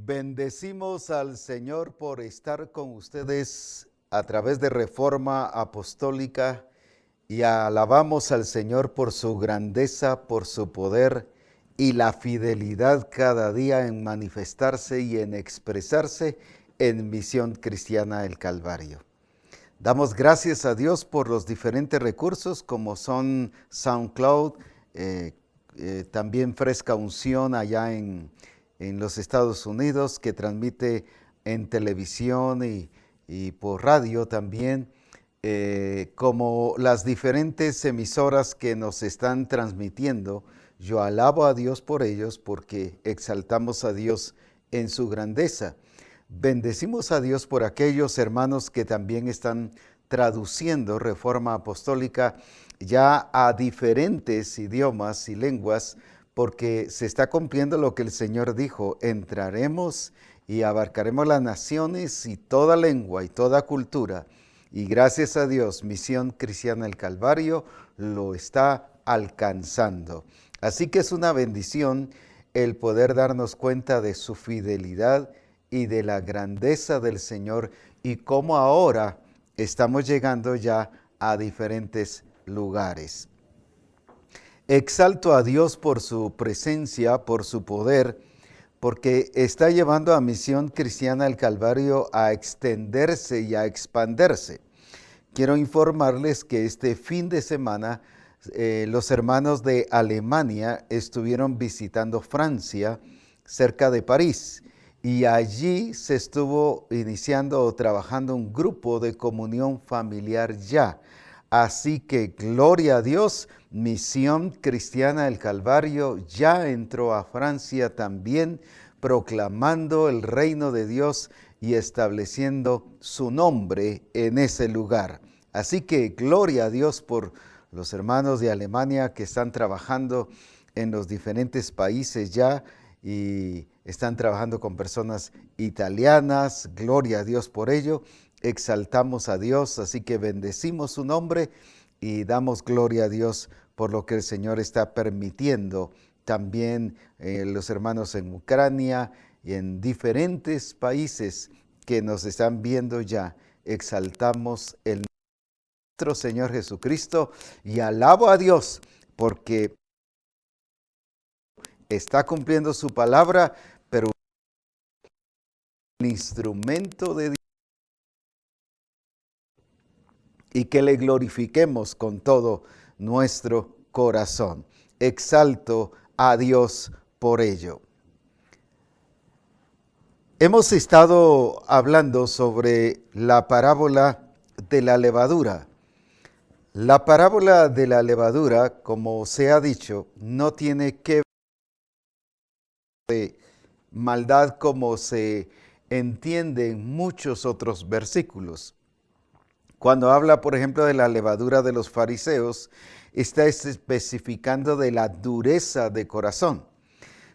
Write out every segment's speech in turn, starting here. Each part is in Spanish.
Bendecimos al Señor por estar con ustedes a través de Reforma Apostólica y alabamos al Señor por su grandeza, por su poder y la fidelidad cada día en manifestarse y en expresarse en Misión Cristiana del Calvario. Damos gracias a Dios por los diferentes recursos como son SoundCloud, también Fresca Unción allá en los Estados Unidos, que transmite en televisión y por radio también, como las diferentes emisoras que nos están transmitiendo. Yo alabo a Dios por ellos porque exaltamos a Dios en su grandeza. Bendecimos a Dios por aquellos hermanos que también están traduciendo Reforma Apostólica ya a diferentes idiomas y lenguas, porque se está cumpliendo lo que el Señor dijo: entraremos y abarcaremos las naciones y toda lengua y toda cultura. Y gracias a Dios, Misión Cristiana del Calvario lo está alcanzando. Así que es una bendición el poder darnos cuenta de su fidelidad y de la grandeza del Señor y cómo ahora estamos llegando ya a diferentes lugares. Exalto a Dios por su presencia, por su poder, porque está llevando a Misión Cristiana del Calvario a extenderse y a expandirse. Quiero informarles que este fin de semana los hermanos de Alemania estuvieron visitando Francia, cerca de París, y allí se estuvo iniciando o trabajando un grupo de comunión familiar ya. Así que gloria a Dios, Misión Cristiana del Calvario ya entró a Francia también, proclamando el reino de Dios y estableciendo su nombre en ese lugar. Así que gloria a Dios por los hermanos de Alemania que están trabajando en los diferentes países ya y están trabajando con personas italianas. Gloria a Dios por ello. Exaltamos a Dios, así que bendecimos su nombre y damos gloria a Dios por lo que el Señor está permitiendo. También los hermanos en Ucrania y en diferentes países que nos están viendo ya. Exaltamos el nuestro Señor Jesucristo y alabo a Dios porque está cumpliendo su palabra, pero el instrumento de Dios, y que le glorifiquemos con todo nuestro corazón. Exalto a Dios por ello. Hemos estado hablando sobre la parábola de la levadura. La parábola de la levadura, como se ha dicho, no tiene que ver de maldad como se entiende en muchos otros versículos. Cuando habla, por ejemplo, de la levadura de los fariseos, está especificando de la dureza de corazón.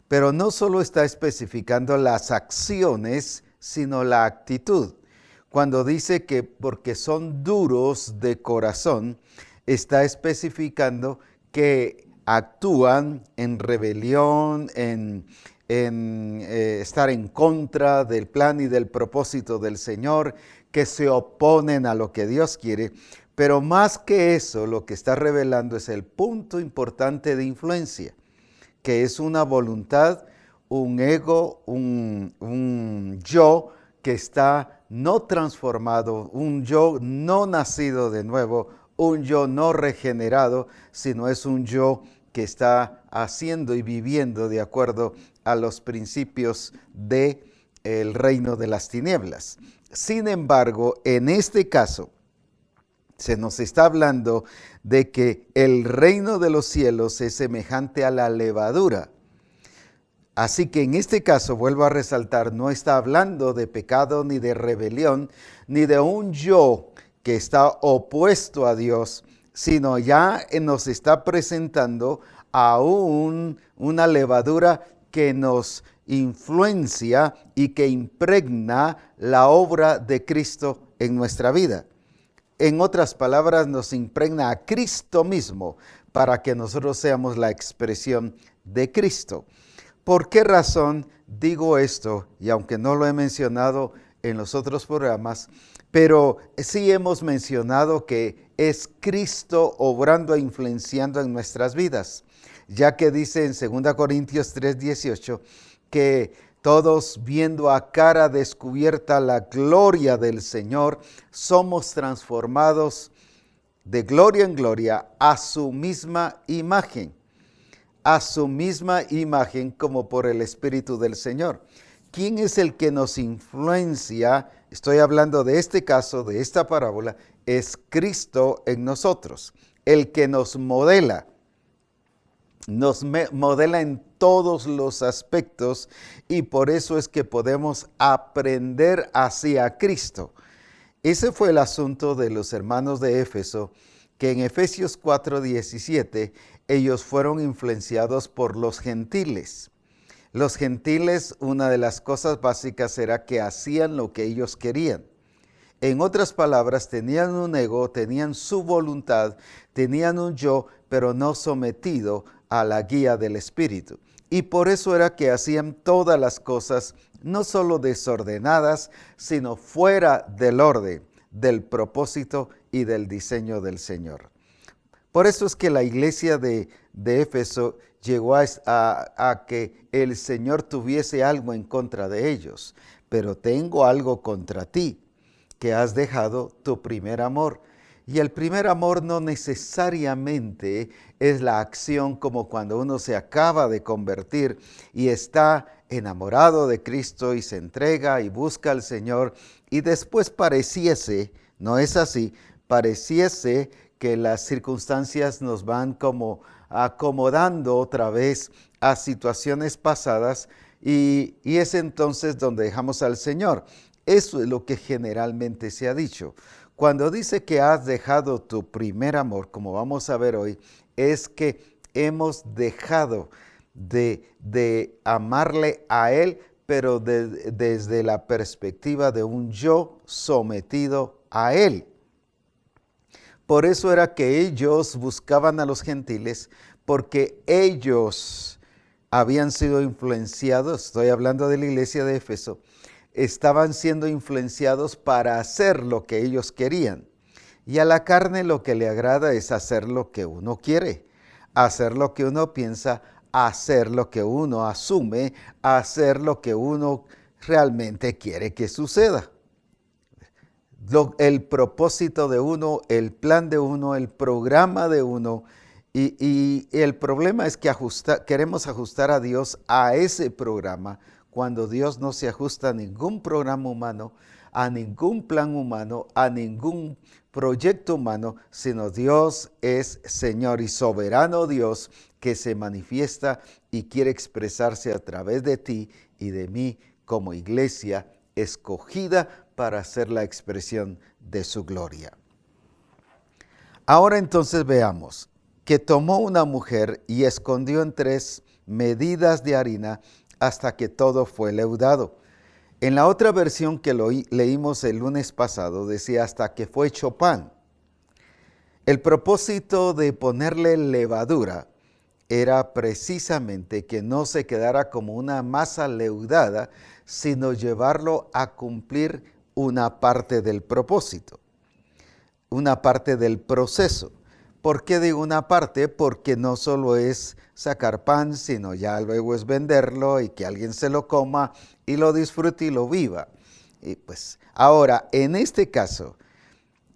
Pero no solo está especificando las acciones, sino la actitud. Cuando dice que porque son duros de corazón, está especificando que actúan en rebelión, en estar en contra del plan y del propósito del Señor, que se oponen a lo que Dios quiere. Pero más que eso, lo que está revelando es el punto importante de influencia, que es una voluntad, un ego, un yo que está no transformado, un yo no nacido de nuevo, un yo no regenerado, sino es un yo que está haciendo y viviendo de acuerdo a los principios del reino de las tinieblas. Sin embargo, en este caso, se nos está hablando de que el reino de los cielos es semejante a la levadura. Así que en este caso, vuelvo a resaltar, no está hablando de pecado, ni de rebelión, ni de un yo que está opuesto a Dios, sino ya nos está presentando a una levadura que nos influencia y que impregna la obra de Cristo en nuestra vida. En otras palabras, nos impregna a Cristo mismo para que nosotros seamos la expresión de Cristo. ¿Por qué razón digo esto, y aunque no lo he mencionado en los otros programas, pero sí hemos mencionado que es Cristo obrando e influenciando en nuestras vidas, ya que dice en 2 Corintios 3:18 que todos viendo a cara descubierta la gloria del Señor, somos transformados de gloria en gloria a su misma imagen como por el Espíritu del Señor. ¿Quién es el que nos influencia? Estoy hablando de este caso, de esta parábola, es Cristo en nosotros, el que nos modela en todos los aspectos, y por eso es que podemos aprender hacia Cristo. Ese fue el asunto de los hermanos de Éfeso, que en Efesios 4:17 ellos fueron influenciados por los gentiles. Los gentiles, una de las cosas básicas era que hacían lo que ellos querían. En otras palabras, tenían un ego, tenían su voluntad, tenían un yo, pero no sometido a la guía del Espíritu. Y por eso era que hacían todas las cosas, no solo desordenadas, sino fuera del orden, del propósito y del diseño del Señor. Por eso es que la iglesia de Éfeso llegó a que el Señor tuviese algo en contra de ellos. Pero tengo algo contra ti, que has dejado tu primer amor. Y el primer amor no necesariamente es la acción como cuando uno se acaba de convertir y está enamorado de Cristo y se entrega y busca al Señor, y después pareciese, no es así, pareciese que las circunstancias nos van como acomodando otra vez a situaciones pasadas, y es entonces donde dejamos al Señor. Eso es lo que generalmente se ha dicho. Cuando dice que has dejado tu primer amor, como vamos a ver hoy, es que hemos dejado de amarle a Él, pero desde la perspectiva de un yo sometido a Él. Por eso era que ellos buscaban a los gentiles, porque ellos habían sido influenciados, estoy hablando de la iglesia de Éfeso, estaban siendo influenciados para hacer lo que ellos querían. Y a la carne lo que le agrada es hacer lo que uno quiere, hacer lo que uno piensa, hacer lo que uno asume, hacer lo que uno realmente quiere que suceda. El propósito de uno, el plan de uno, el programa de uno, y el problema es que queremos ajustar a Dios a ese programa, cuando Dios no se ajusta a ningún programa humano, a ningún plan humano, a ningún proyecto humano, sino Dios es Señor y soberano Dios que se manifiesta y quiere expresarse a través de ti y de mí como iglesia escogida para hacer la expresión de su gloria. Ahora entonces veamos que tomó una mujer y escondió en 3 medidas de harina hasta que todo fue leudado. En la otra versión que leímos el lunes pasado decía hasta que fue hecho pan. El propósito de ponerle levadura era precisamente que no se quedara como una masa leudada, sino llevarlo a cumplir una parte del propósito, una parte del proceso. ¿Por qué digo una parte? Porque no solo es sacar pan, sino ya luego es venderlo y que alguien se lo coma y lo disfrute y lo viva. Y pues ahora, en este caso,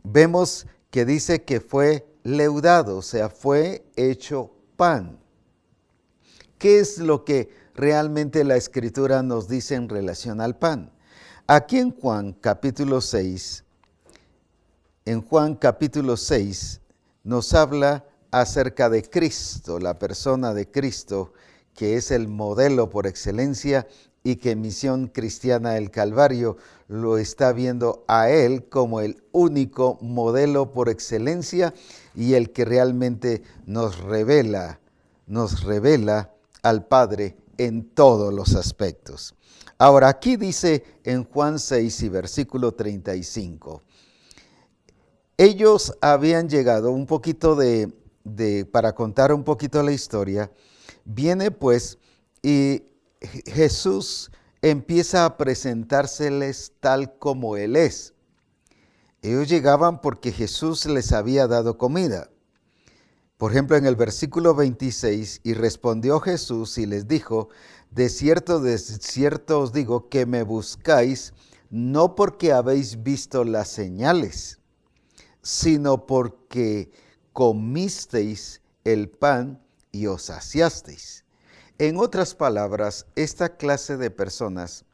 vemos que dice que fue leudado, o sea, fue hecho pan. ¿Qué es lo que realmente la Escritura nos dice en relación al pan? Aquí en Juan capítulo 6, nos habla acerca de Cristo, la persona de Cristo, que es el modelo por excelencia y que Misión Cristiana del Calvario lo está viendo a Él como el único modelo por excelencia y el que realmente nos revela al Padre en todos los aspectos. Ahora, aquí dice en Juan 6 y versículo 35, ellos habían llegado un poquito para contar un poquito la historia, viene pues y Jesús empieza a presentárseles tal como Él es. Ellos llegaban porque Jesús les había dado comida. Por ejemplo, en el versículo 26, y respondió Jesús y les dijo, de cierto os digo que me buscáis, no porque habéis visto las señales, sino porque comisteis el pan y os saciasteis. En otras palabras, esta clase de personas,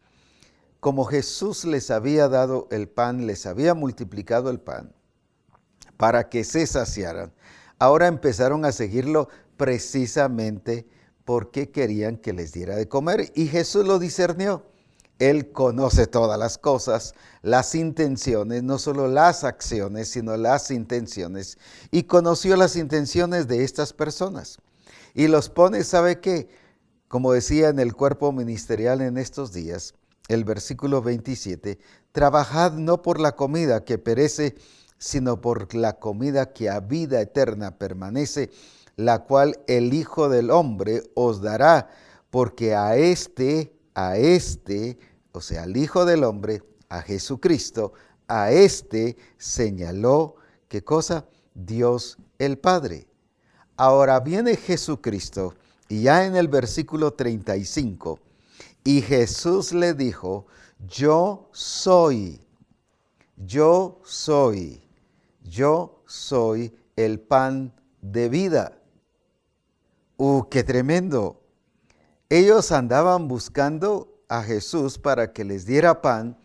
como Jesús les había dado el pan, les había multiplicado el pan para que se saciaran, ahora empezaron a seguirlo precisamente porque querían que les diera de comer. Y Jesús lo discernió. Él conoce todas las cosas, las intenciones, no solo las acciones, sino las intenciones. Y conoció las intenciones de estas personas. Y los pone, ¿sabe qué? Como decía en el cuerpo ministerial en estos días, el versículo 27, trabajad no por la comida que perece, sino por la comida que a vida eterna permanece, la cual el Hijo del Hombre os dará, porque a este, o sea, al Hijo del Hombre, a Jesucristo, a este señaló, ¿qué cosa? Dios el Padre. Ahora viene Jesucristo, y ya en el versículo 35, y Jesús le dijo, yo soy el pan de vida. ¡Qué tremendo! Ellos andaban buscando a Jesús para que les diera pan,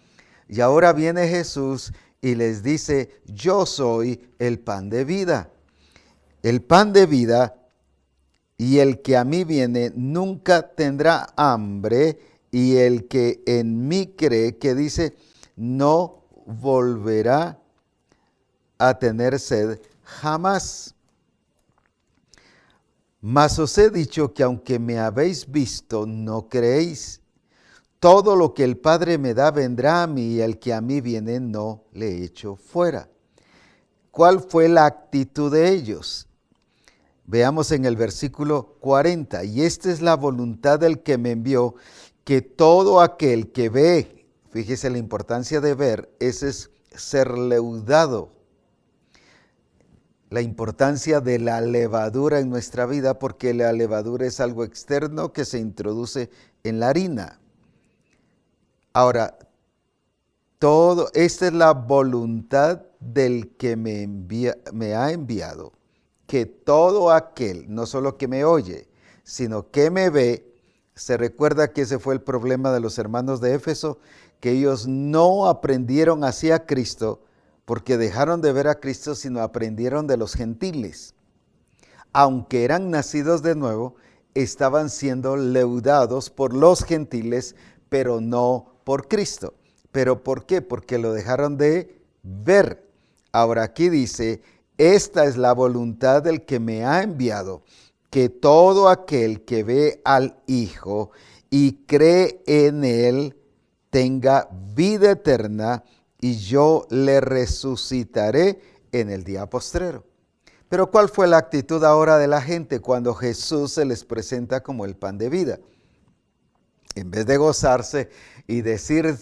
y ahora viene Jesús y les dice, yo soy el pan de vida. El pan de vida, y el que a mí viene nunca tendrá hambre, y el que en mí cree, que dice, no volverá a tener sed jamás. Mas os he dicho que aunque me habéis visto, no creéis. Todo lo que el Padre me da vendrá a mí, y el que a mí viene no le echo fuera. ¿Cuál fue la actitud de ellos? Veamos en el versículo 40. Y esta es la voluntad del que me envió, que todo aquel que ve, fíjese la importancia de ver, ese es ser leudado. La importancia de la levadura en nuestra vida, porque la levadura es algo externo que se introduce en la harina. Ahora, esta es la voluntad del que me ha enviado, que todo aquel, no solo que me oye, sino que me ve. Se recuerda que ese fue el problema de los hermanos de Éfeso, que ellos no aprendieron hacia Cristo, porque dejaron de ver a Cristo, sino aprendieron de los gentiles. Aunque eran nacidos de nuevo, estaban siendo leudados por los gentiles, pero no por Cristo. ¿Pero por qué? Porque lo dejaron de ver. Ahora aquí dice, esta es la voluntad del que me ha enviado, que todo aquel que ve al Hijo y cree en Él tenga vida eterna, y yo le resucitaré en el día postrero. Pero ¿cuál fue la actitud ahora de la gente cuando Jesús se les presenta como el pan de vida? En vez de gozarse y decir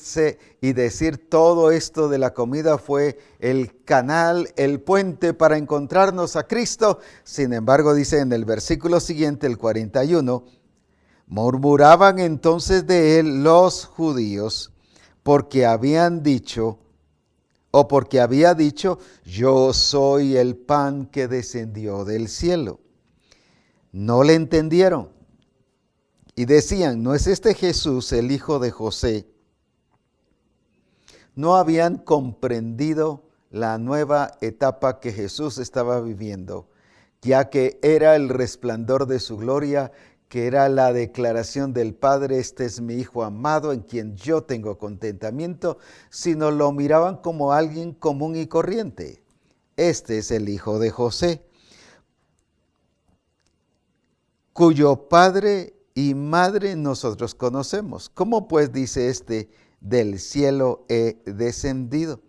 todo esto de la comida fue el canal, el puente para encontrarnos a Cristo, sin embargo dice en el versículo siguiente, el 41, murmuraban entonces de él los judíos, porque había dicho, yo soy el pan que descendió del cielo. No le entendieron. Y decían, ¿no es este Jesús el hijo de José? No habían comprendido la nueva etapa que Jesús estaba viviendo, ya que era el resplandor de su gloria, que era la declaración del Padre, este es mi Hijo amado en quien yo tengo contentamiento, sino lo miraban como alguien común y corriente. Este es el hijo de José, cuyo padre y madre nosotros conocemos. ¿Cómo pues dice del cielo he descendido?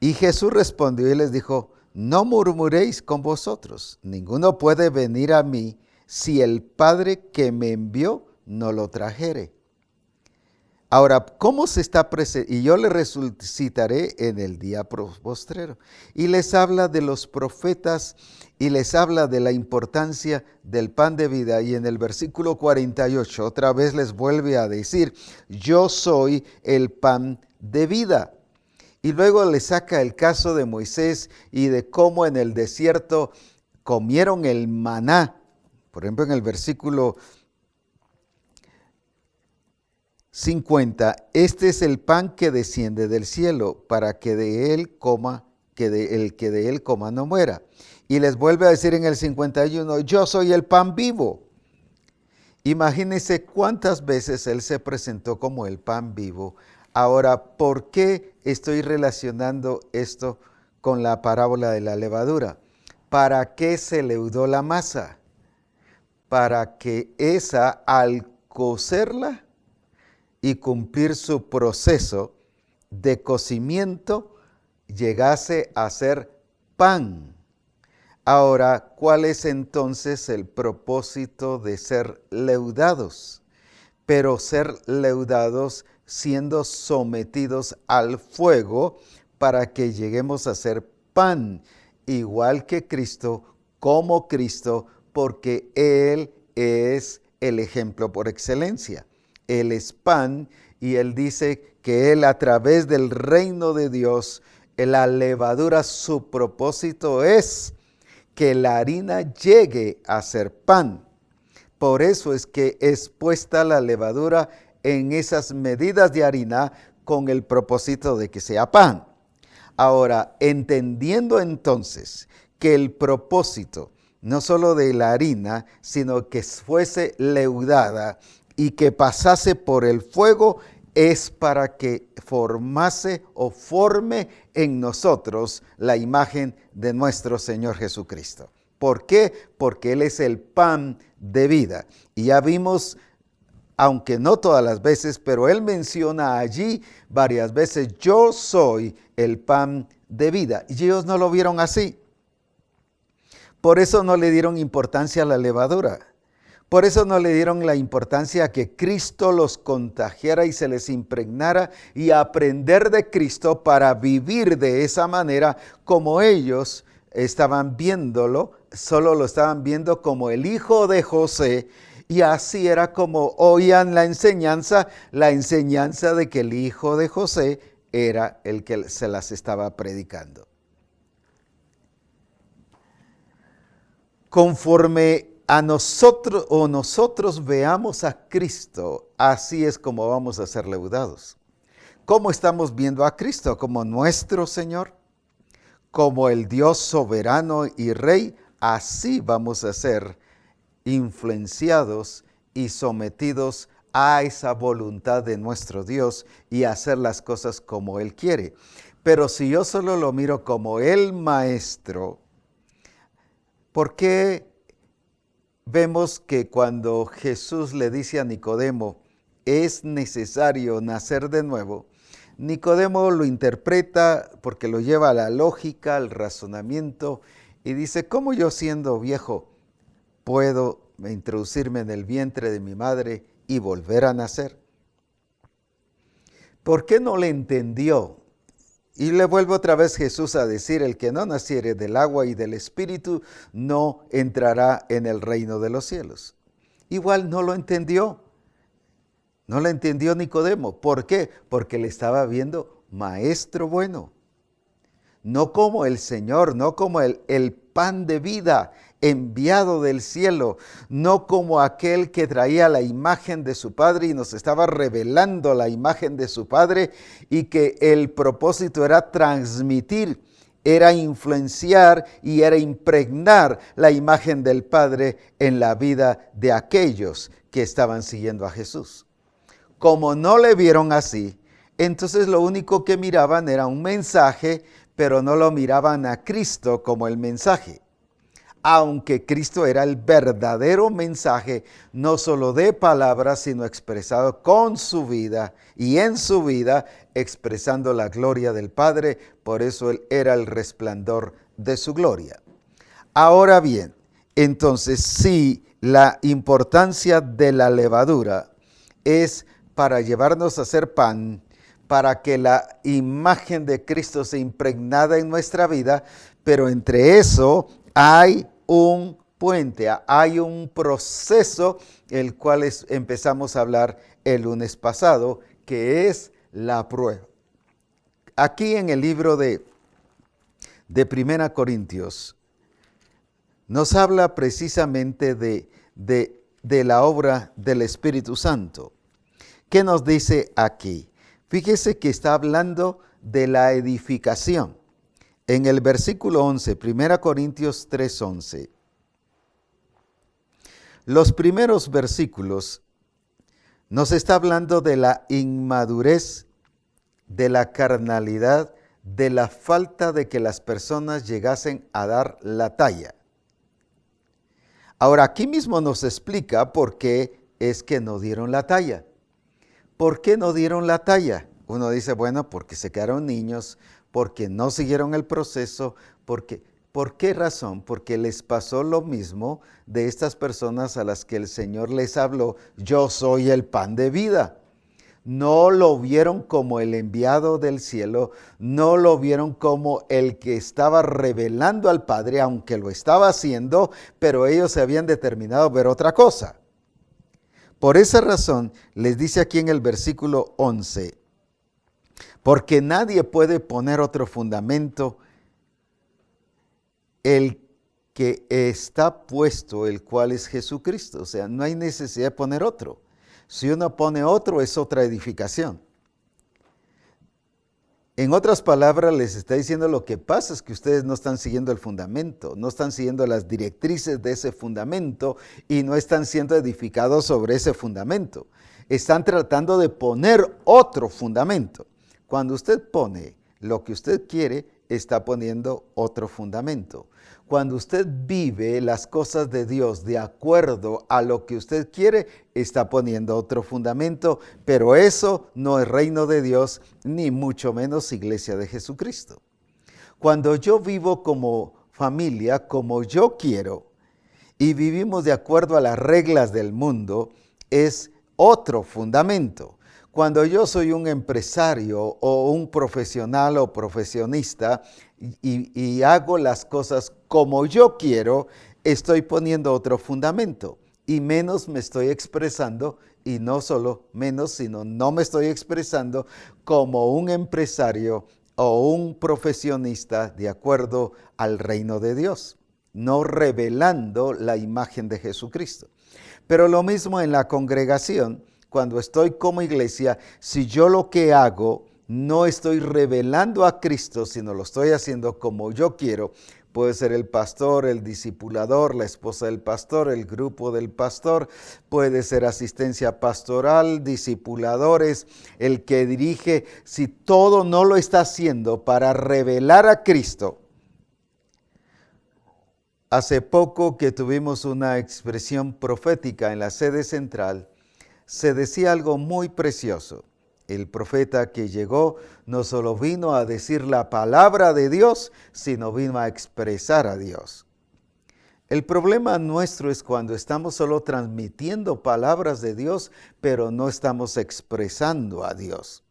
Y Jesús respondió y les dijo, no murmuréis con vosotros, ninguno puede venir a mí si el Padre que me envió no lo trajere. Ahora, ¿cómo se está presente? Y yo le resucitaré en el día postrero. Y les habla de los profetas y les habla de la importancia del pan de vida. Y en el versículo 48 otra vez les vuelve a decir, yo soy el pan de vida. Y luego le saca el caso de Moisés y de cómo en el desierto comieron el maná. Por ejemplo, en el versículo 50, este es el pan que desciende del cielo, para que de él coma, el que de él coma no muera. Y les vuelve a decir en el 51, yo soy el pan vivo. Imagínense cuántas veces él se presentó como el pan vivo. Ahora, ¿por qué estoy relacionando esto con la parábola de la levadura? ¿Para qué se leudó la masa? Para que esa, al cocerla y cumplir su proceso de cocimiento, llegase a ser pan. Ahora, ¿cuál es entonces el propósito de ser leudados? Pero ser leudados siendo sometidos al fuego para que lleguemos a ser pan, igual que Cristo, como Cristo, porque Él es el ejemplo por excelencia. Él es pan y Él dice que Él a través del reino de Dios, la levadura, su propósito es que la harina llegue a ser pan. Por eso es que es puesta la levadura en esas medidas de harina con el propósito de que sea pan. Ahora, entendiendo entonces que el propósito no solo de la harina, sino que fuese leudada y que pasase por el fuego, es para que formase o forme en nosotros la imagen de nuestro Señor Jesucristo. ¿Por qué? Porque Él es el pan de vida. Y ya vimos, aunque no todas las veces, pero Él menciona allí varias veces, yo soy el pan de vida. Y ellos no lo vieron así. Por eso no le dieron importancia a la levadura. Por eso no le dieron la importancia a que Cristo los contagiara y se les impregnara y aprender de Cristo para vivir de esa manera como ellos estaban viéndolo, solo lo estaban viendo como el hijo de José, y así era como oían la enseñanza de que el hijo de José era el que se las estaba predicando. Conforme a nosotros veamos a Cristo, así es como vamos a ser leudados. ¿Cómo estamos viendo a Cristo? Como nuestro Señor, como el Dios soberano y Rey, así vamos a ser influenciados y sometidos a esa voluntad de nuestro Dios y hacer las cosas como Él quiere. Pero si yo solo lo miro como el Maestro, ¿por qué vemos que cuando Jesús le dice a Nicodemo, es necesario nacer de nuevo? Nicodemo lo interpreta porque lo lleva a la lógica, al razonamiento, y dice, ¿cómo yo siendo viejo puedo introducirme en el vientre de mi madre y volver a nacer? ¿Por qué no le entendió? Y le vuelve otra vez Jesús a decir, el que no naciere del agua y del Espíritu no entrará en el reino de los cielos. Igual no lo entendió. No lo entendió Nicodemo. ¿Por qué? Porque le estaba viendo maestro bueno. No como el Señor, no como el pan de vida enviado del cielo, no como aquel que traía la imagen de su Padre y nos estaba revelando la imagen de su Padre, y que el propósito era transmitir, era influenciar y era impregnar la imagen del Padre en la vida de aquellos que estaban siguiendo a Jesús. Como no le vieron así, entonces lo único que miraban era un mensaje, pero no lo miraban a Cristo como el mensaje. Aunque Cristo era el verdadero mensaje, no solo de palabras, sino expresado con su vida y en su vida, expresando la gloria del Padre. Por eso Él era el resplandor de su gloria. Ahora bien, entonces si la importancia de la levadura es para llevarnos a hacer pan, para que la imagen de Cristo se impregnada en nuestra vida, pero entre eso hay un puente, hay un proceso, el cual empezamos a hablar el lunes pasado, que es la prueba. Aquí en el libro de 1 Corintios, nos habla precisamente de la obra del Espíritu Santo. ¿Qué nos dice aquí? Fíjese que está hablando de la edificación. En el versículo 11, 1 Corintios 3:11. Los primeros versículos nos está hablando de la inmadurez, de la carnalidad, de la falta de que las personas llegasen a dar la talla. Ahora, aquí mismo nos explica por qué es que no dieron la talla. ¿Por qué no dieron la talla? Uno dice, bueno, porque se quedaron niños, porque no siguieron el proceso, porque ¿por qué razón? Porque les pasó lo mismo de estas personas a las que el Señor les habló, yo soy el pan de vida. No lo vieron como el enviado del cielo, no lo vieron como el que estaba revelando al Padre, aunque lo estaba haciendo, pero ellos se habían determinado a ver otra cosa. Por esa razón, les dice aquí en el versículo 11, porque nadie puede poner otro fundamento, el que está puesto, el cual es Jesucristo. O sea, no hay necesidad de poner otro. Si uno pone otro, es otra edificación. En otras palabras, les está diciendo lo que pasa es que ustedes no están siguiendo el fundamento, no están siguiendo las directrices de ese fundamento y no están siendo edificados sobre ese fundamento. Están tratando de poner otro fundamento. Cuando usted pone lo que usted quiere, está poniendo otro fundamento. Cuando usted vive las cosas de Dios de acuerdo a lo que usted quiere, está poniendo otro fundamento, pero eso no es reino de Dios, ni mucho menos iglesia de Jesucristo. Cuando yo vivo como familia, como yo quiero, y vivimos de acuerdo a las reglas del mundo, es otro fundamento. Cuando yo soy un empresario o un profesional o profesionista y hago las cosas como yo quiero, estoy poniendo otro fundamento y menos me estoy expresando, y no solo menos, sino no me estoy expresando como un empresario o un profesionista de acuerdo al reino de Dios, no revelando la imagen de Jesucristo. Pero lo mismo en la congregación. Cuando estoy como iglesia, si yo lo que hago no estoy revelando a Cristo, sino lo estoy haciendo como yo quiero, puede ser el pastor, el discipulador, la esposa del pastor, el grupo del pastor, puede ser asistencia pastoral, discipuladores, el que dirige, si todo no lo está haciendo para revelar a Cristo. Hace poco que tuvimos una expresión profética en la sede central, se decía algo muy precioso. El profeta que llegó no solo vino a decir la palabra de Dios, sino vino a expresar a Dios. El problema nuestro es cuando estamos solo transmitiendo palabras de Dios, pero no estamos expresando a Dios.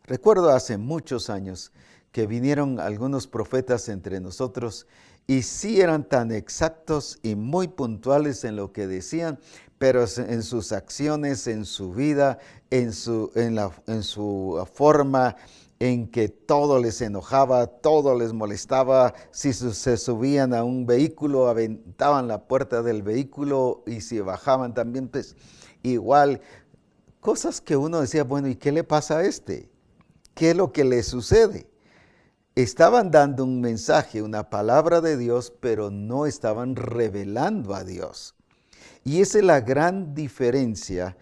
Recuerdo hace muchos años que vinieron algunos profetas entre nosotros y sí eran tan exactos y muy puntuales en lo que decían, pero en sus acciones, en su vida, en su forma en que todo les enojaba, todo les molestaba. Si se subían a un vehículo, aventaban la puerta del vehículo, y si bajaban también, pues igual. Cosas que uno decía, bueno, ¿y qué le pasa a este? ¿Qué es lo que le sucede? Estaban dando un mensaje, una palabra de Dios, pero no estaban revelando a Dios. Y esa es la gran diferencia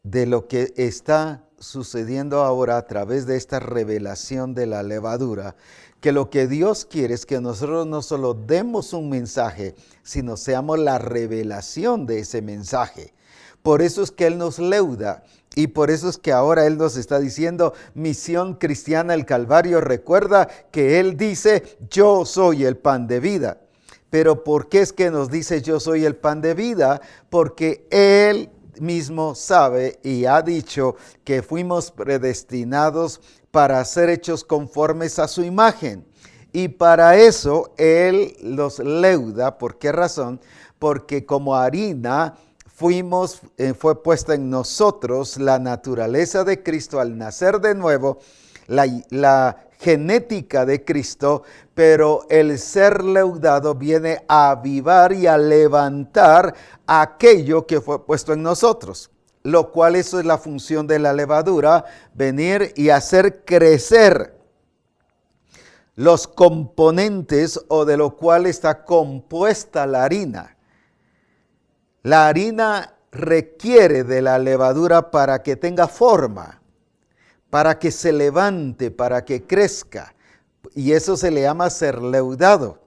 de lo que está sucediendo ahora a través de esta revelación de la levadura, que lo que Dios quiere es que nosotros no solo demos un mensaje, sino seamos la revelación de ese mensaje. Por eso es que Él nos leuda, y por eso es que ahora Él nos está diciendo, Misión Cristiana el Calvario, recuerda que Él dice, yo soy el pan de vida. Pero ¿por qué es que nos dice yo soy el pan de vida? Porque Él mismo sabe y ha dicho que fuimos predestinados para ser hechos conformes a su imagen. Y para eso Él los leuda. ¿Por qué razón? Porque como harina fue puesta en nosotros la naturaleza de Cristo al nacer de nuevo, la genética de Cristo, pero el ser leudado viene a avivar y a levantar aquello que fue puesto en nosotros, lo cual eso es la función de la levadura, venir y hacer crecer los componentes o de lo cual está compuesta la harina. La harina requiere de la levadura para que tenga forma, para que se levante, para que crezca. Y eso se le llama ser leudado.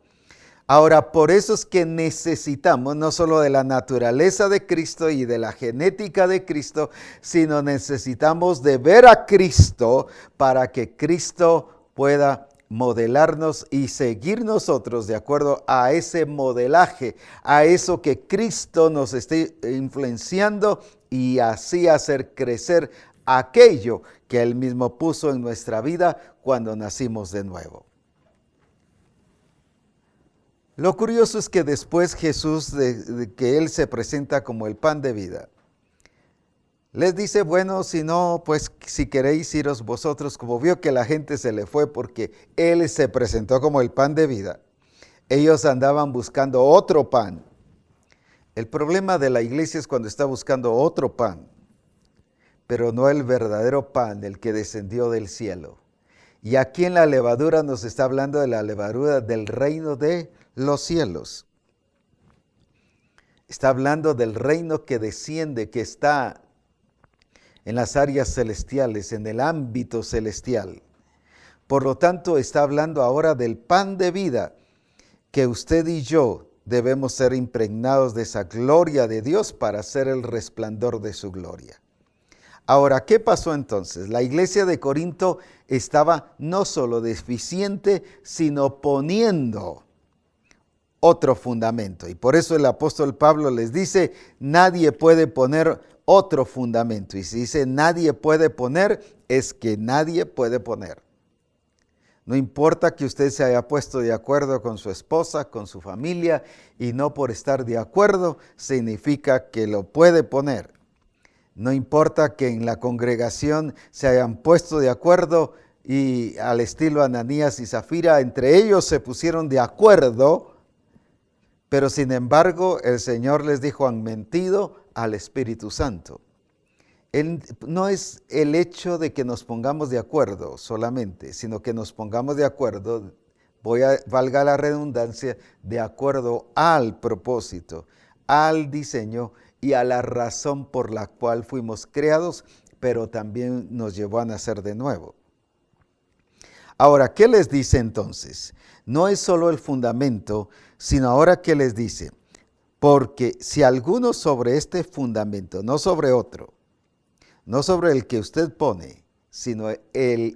Ahora, por eso es que necesitamos no solo de la naturaleza de Cristo y de la genética de Cristo, sino necesitamos de ver a Cristo para que Cristo pueda modelarnos y seguir nosotros de acuerdo a ese modelaje, a eso que Cristo nos esté influenciando y así hacer crecer aquello que Él mismo puso en nuestra vida cuando nacimos de nuevo. Lo curioso es que después Jesús, de que Él se presenta como el pan de vida, les dice, bueno, si no, pues si queréis iros vosotros, como vio que la gente se le fue porque Él se presentó como el pan de vida. Ellos andaban buscando otro pan. El problema de la iglesia es cuando está buscando otro pan, pero no el verdadero pan, el que descendió del cielo. Y aquí en la levadura nos está hablando de la levadura del reino de los cielos. Está hablando del reino que desciende, que está en las áreas celestiales, en el ámbito celestial. Por lo tanto, está hablando ahora del pan de vida, que usted y yo debemos ser impregnados de esa gloria de Dios para ser el resplandor de su gloria. Ahora, ¿qué pasó entonces? La iglesia de Corinto estaba no solo deficiente, sino poniendo otro fundamento. Y por eso el apóstol Pablo les dice, nadie puede poner otro fundamento. Y si dice nadie puede poner, es que nadie puede poner. No importa que usted se haya puesto de acuerdo con su esposa, con su familia, y no por estar de acuerdo significa que lo puede poner. No importa que en la congregación se hayan puesto de acuerdo y al estilo Ananías y Zafira, entre ellos se pusieron de acuerdo, pero sin embargo el Señor les dijo, han mentido al Espíritu Santo. No es el hecho de que nos pongamos de acuerdo solamente, sino que nos pongamos de acuerdo, valga la redundancia, de acuerdo al propósito, al diseño y a la razón por la cual fuimos creados, pero también nos llevó a nacer de nuevo. Ahora, ¿qué les dice entonces? No es solo el fundamento, sino ahora ¿qué les dice? Porque si alguno sobre este fundamento, no sobre otro, no sobre el que usted pone, sino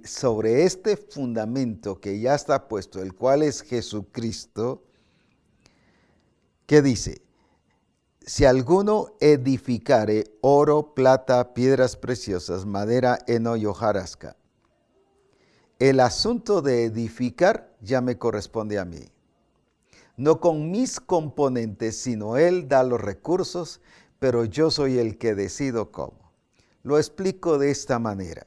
sobre este fundamento que ya está puesto, el cual es Jesucristo, ¿qué dice? Si alguno edificare oro, plata, piedras preciosas, madera, heno y hojarasca. El asunto de edificar ya me corresponde a mí. No con mis componentes, sino Él da los recursos, pero yo soy el que decido cómo. Lo explico de esta manera.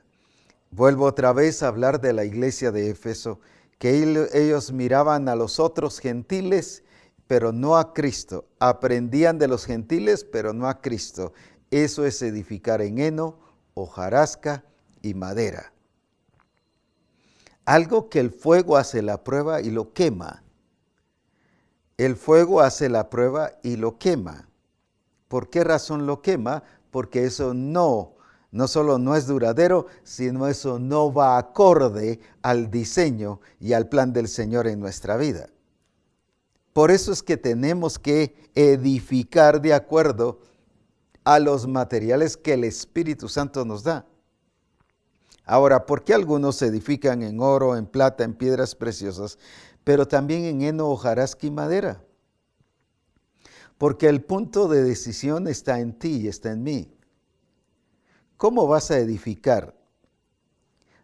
Vuelvo otra vez a hablar de la iglesia de Éfeso, que ellos miraban a los otros gentiles, pero no a Cristo. Aprendían de los gentiles, pero no a Cristo. Eso es edificar en heno, hojarasca y madera. Algo que el fuego hace la prueba y lo quema. El fuego hace la prueba y lo quema. ¿Por qué razón lo quema? Porque eso no solo no es duradero, sino eso no va acorde al diseño y al plan del Señor en nuestra vida. Por eso es que tenemos que edificar de acuerdo a los materiales que el Espíritu Santo nos da. Ahora, ¿por qué algunos se edifican en oro, en plata, en piedras preciosas, pero también en heno, hojarasca y madera? porque el punto de decisión está en ti y está en mí. ¿Cómo vas a edificar?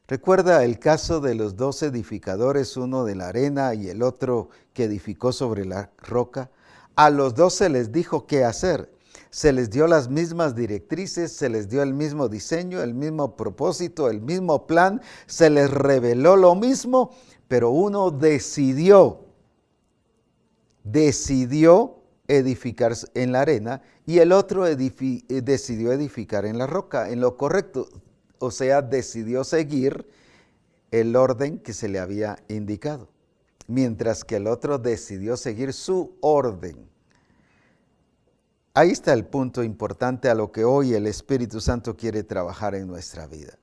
Recuerda el caso de los 2 edificadores, uno de la arena y el otro que edificó sobre la roca. A los 2 se les dijo qué hacer. Se les dio las mismas directrices, se les dio el mismo diseño, el mismo propósito, el mismo plan, se les reveló lo mismo, pero uno decidió edificar en la arena y el otro decidió edificar en la roca, en lo correcto. O sea, decidió seguir el orden que se le había indicado, mientras que el otro decidió seguir su orden. Ahí está el punto importante a lo que hoy el Espíritu Santo quiere trabajar en nuestra vida.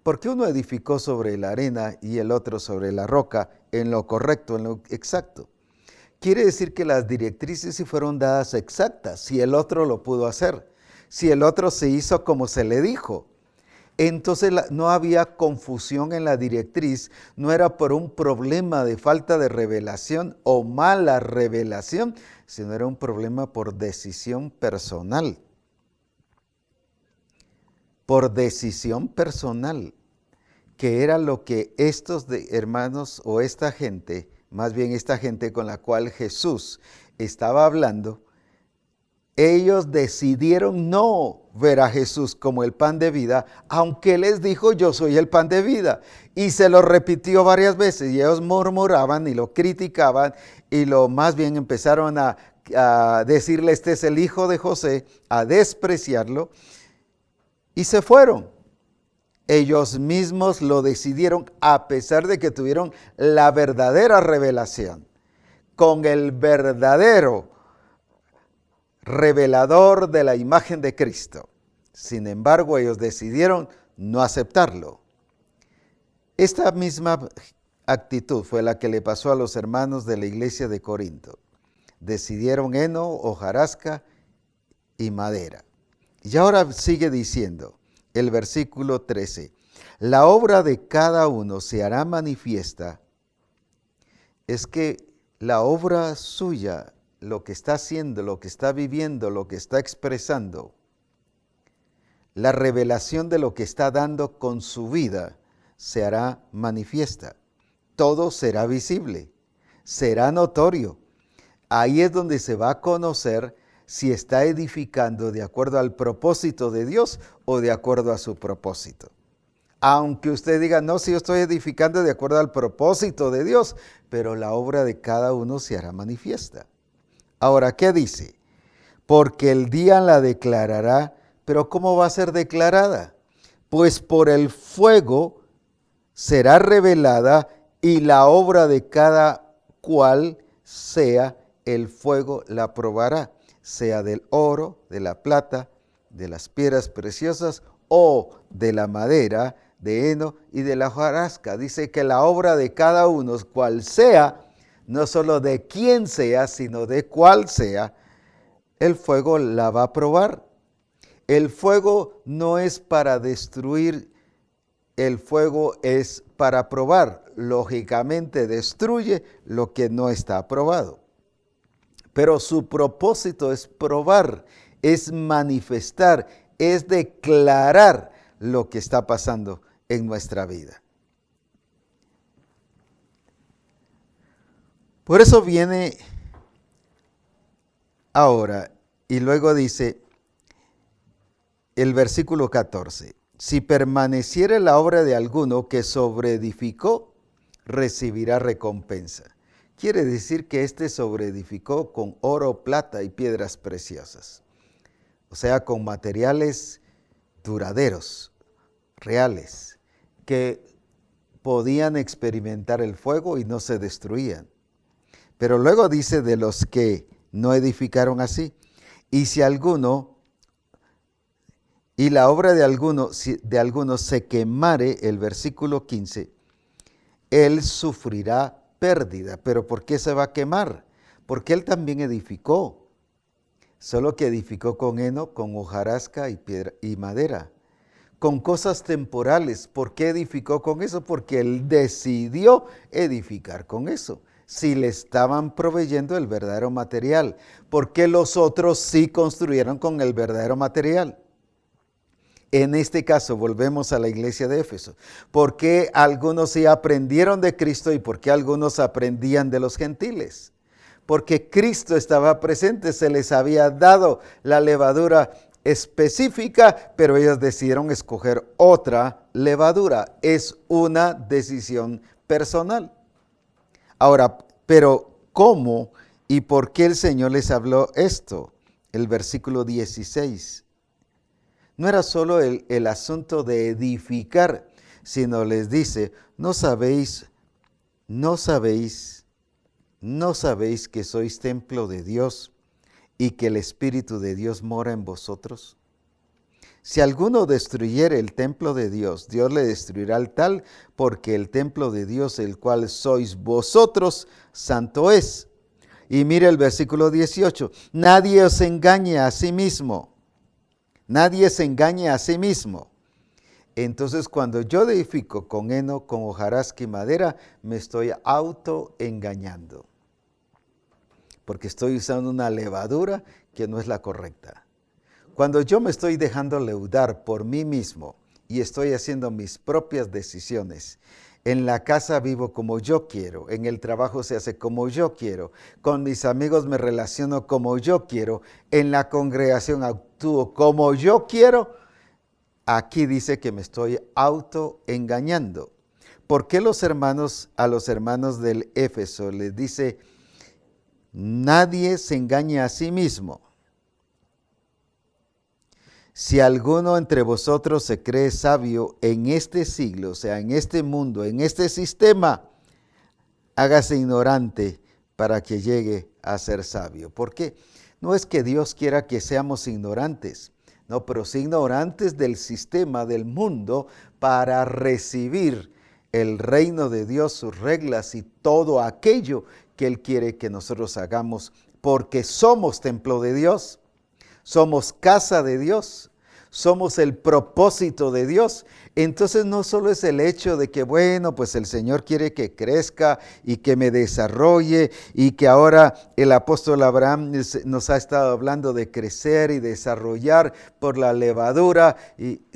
Porque uno edificó sobre la arena y el otro sobre la roca, en lo correcto, en lo exacto. Quiere decir que las directrices sí fueron dadas exactas, si el otro lo pudo hacer, si el otro se hizo como se le dijo. Entonces no había confusión en la directriz, no era por un problema de falta de revelación o mala revelación, sino era un problema por decisión personal. Por decisión personal, que era lo que estos hermanos o esta gente, más bien esta gente con la cual Jesús estaba hablando, ellos decidieron no ver a Jesús como el pan de vida, aunque les dijo, yo soy el pan de vida. Y se lo repitió varias veces y ellos murmuraban y lo criticaban y más bien empezaron a decirle, este es el hijo de José, a despreciarlo y se fueron. Ellos mismos lo decidieron a pesar de que tuvieron la verdadera revelación, con el verdadero revelador de la imagen de Cristo. Sin embargo, ellos decidieron no aceptarlo. Esta misma actitud fue la que le pasó a los hermanos de la iglesia de Corinto. Decidieron heno, hojarasca y madera. Y ahora sigue diciendo el versículo 13. La obra de cada uno se hará manifiesta. Es que la obra suya, lo que está haciendo, lo que está viviendo, lo que está expresando, la revelación de lo que está dando con su vida se hará manifiesta. Todo será visible, será notorio. Ahí es donde se va a conocer si está edificando de acuerdo al propósito de Dios o de acuerdo a su propósito. Aunque usted diga, no, si yo estoy edificando de acuerdo al propósito de Dios, pero la obra de cada uno se hará manifiesta. Ahora, ¿qué dice? Porque el día la declarará, pero ¿cómo va a ser declarada? Pues por el fuego será revelada y la obra de cada cual sea el fuego la probará, sea del oro, de la plata, de las piedras preciosas o de la madera, de heno y de la hojarasca. Dice que la obra de cada uno, cual sea, no solo de quién sea, sino de cuál sea, el fuego la va a probar. El fuego no es para destruir, el fuego es para probar. Lógicamente destruye lo que no está aprobado. Pero su propósito es probar, es manifestar, es declarar lo que está pasando en nuestra vida. Por eso viene ahora y luego dice el versículo 14, si permaneciere la obra de alguno que sobreedificó, recibirá recompensa. Quiere decir que éste sobreedificó con oro, plata y piedras preciosas. O sea, con materiales duraderos, reales, que podían experimentar el fuego y no se destruían. Pero luego dice de los que no edificaron así. Y si alguno, y la obra de alguno se quemare, el versículo 15, él sufrirá pérdida. ¿Pero por qué se va a quemar? Porque él también edificó, solo que edificó con heno, con hojarasca y piedra y madera, con cosas temporales. ¿Por qué edificó con eso? Porque él decidió edificar con eso. si le estaban proveyendo el verdadero material? ¿Por qué los otros sí construyeron con el verdadero material? En este caso, volvemos a la iglesia de Éfeso. ¿Por qué algunos sí aprendieron de Cristo y por qué algunos aprendían de los gentiles? Porque Cristo estaba presente, se les había dado la levadura específica, pero ellos decidieron escoger otra levadura. Es una decisión personal. Ahora, pero ¿cómo y por qué el Señor les habló esto? El versículo 16. No era solo el asunto de edificar, sino les dice, no sabéis que sois templo de Dios y que el Espíritu de Dios mora en vosotros. Si alguno destruyere el templo de Dios, Dios le destruirá al tal, porque el templo de Dios, el cual sois vosotros, santo es. Y mire el versículo 18, nadie os engañe a sí mismo. Nadie se engañe a sí mismo. Entonces, cuando yo edifico con heno, con hojarasca y madera, me estoy autoengañando. Porque estoy usando una levadura que no es la correcta. Cuando yo me estoy dejando leudar por mí mismo y estoy haciendo mis propias decisiones, en la casa vivo como yo quiero, en el trabajo se hace como yo quiero, con mis amigos me relaciono como yo quiero, en la congregación actúo como yo quiero, aquí dice que me estoy autoengañando. ¿Por qué a los hermanos del Éfeso les dice, nadie se engaña a sí mismo? Si alguno entre vosotros se cree sabio en este siglo, o sea, en este mundo, en este sistema, hágase ignorante para que llegue a ser sabio. ¿Por qué? No es que Dios quiera que seamos ignorantes, no, pero sí ignorantes del sistema, del mundo, para recibir el reino de Dios, sus reglas y todo aquello que Él quiere que nosotros hagamos, porque somos templo de Dios. Somos casa de Dios, somos el propósito de Dios. Entonces no solo es el hecho de que, bueno, pues el Señor quiere que crezca y que me desarrolle y que ahora el apóstol Abraham nos ha estado hablando de crecer y desarrollar por la levadura,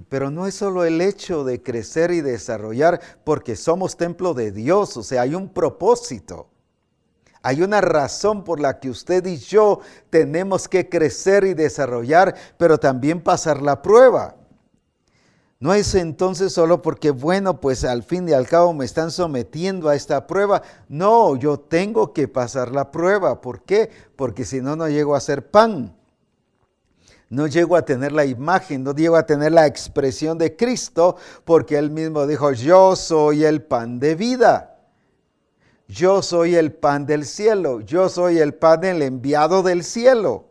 pero no es solo el hecho de crecer y desarrollar porque somos templo de Dios, o sea, hay un propósito. Hay una razón por la que usted y yo tenemos que crecer y desarrollar, pero también pasar la prueba. No es entonces solo porque, bueno, pues al fin y al cabo me están sometiendo a esta prueba. No, yo tengo que pasar la prueba. ¿Por qué? Porque si no, no llego a ser pan. No llego a tener la imagen, no llego a tener la expresión de Cristo, porque Él mismo dijo, yo soy el pan de vida. Yo soy el pan del cielo, yo soy el pan del enviado del cielo.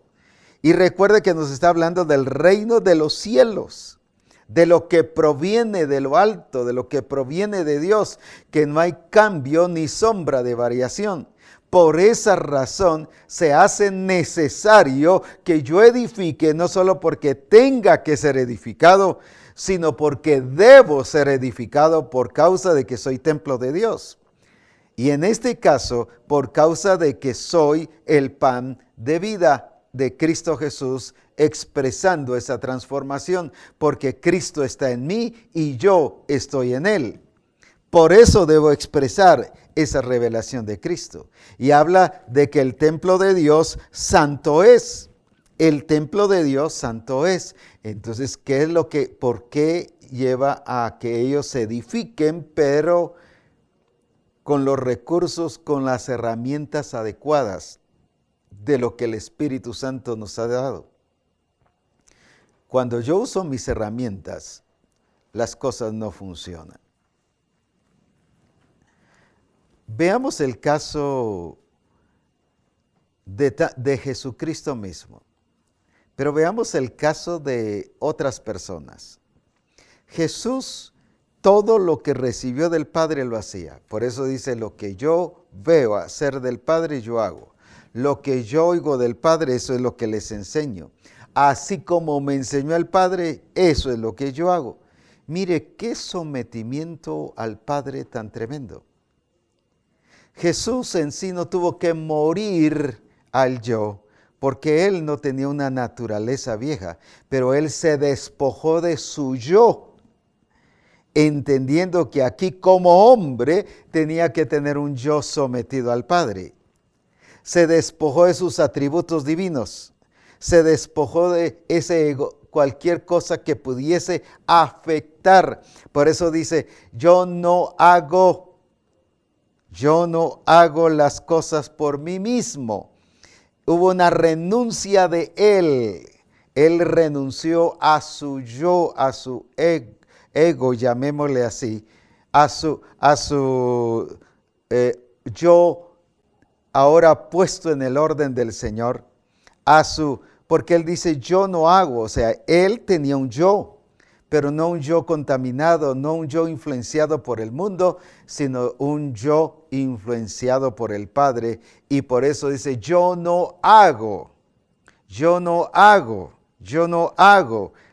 Y recuerde que nos está hablando del reino de los cielos, de lo que proviene de lo alto, de lo que proviene de Dios, que no hay cambio ni sombra de variación. Por esa razón se hace necesario que yo edifique, no solo porque tenga que ser edificado, sino porque debo ser edificado por causa de que soy templo de Dios. Y en este caso, por causa de que soy el pan de vida de Cristo Jesús, expresando esa transformación, porque Cristo está en mí y yo estoy en Él. Por eso debo expresar esa revelación de Cristo. Y habla de que el templo de Dios santo es. El templo de Dios santo es. Entonces, ¿por qué lleva a que ellos se edifiquen, pero con los recursos, con las herramientas adecuadas de lo que el Espíritu Santo nos ha dado? Cuando yo uso mis herramientas, las cosas no funcionan. Veamos el caso de Jesucristo mismo, pero veamos el caso de otras personas. Jesús, todo lo que recibió del Padre lo hacía. Por eso dice, lo que yo veo hacer del Padre, yo hago. Lo que yo oigo del Padre, eso es lo que les enseño. Así como me enseñó el Padre, eso es lo que yo hago. Mire, qué sometimiento al Padre tan tremendo. Jesús en sí no tuvo que morir al yo, porque Él no tenía una naturaleza vieja, pero Él se despojó de su yo, entendiendo que aquí como hombre tenía que tener un yo sometido al Padre. Se despojó de sus atributos divinos, se despojó de ese ego, cualquier cosa que pudiese afectar. Por eso dice, yo no hago las cosas por mí mismo. Hubo una renuncia de él. Él renunció a su yo, a su ego, llamémosle así, a su yo ahora puesto en el orden del Señor, porque él dice yo no hago, o sea, él tenía un yo, pero no un yo contaminado, no un yo influenciado por el mundo, sino un yo influenciado por el Padre, y por eso dice yo no hago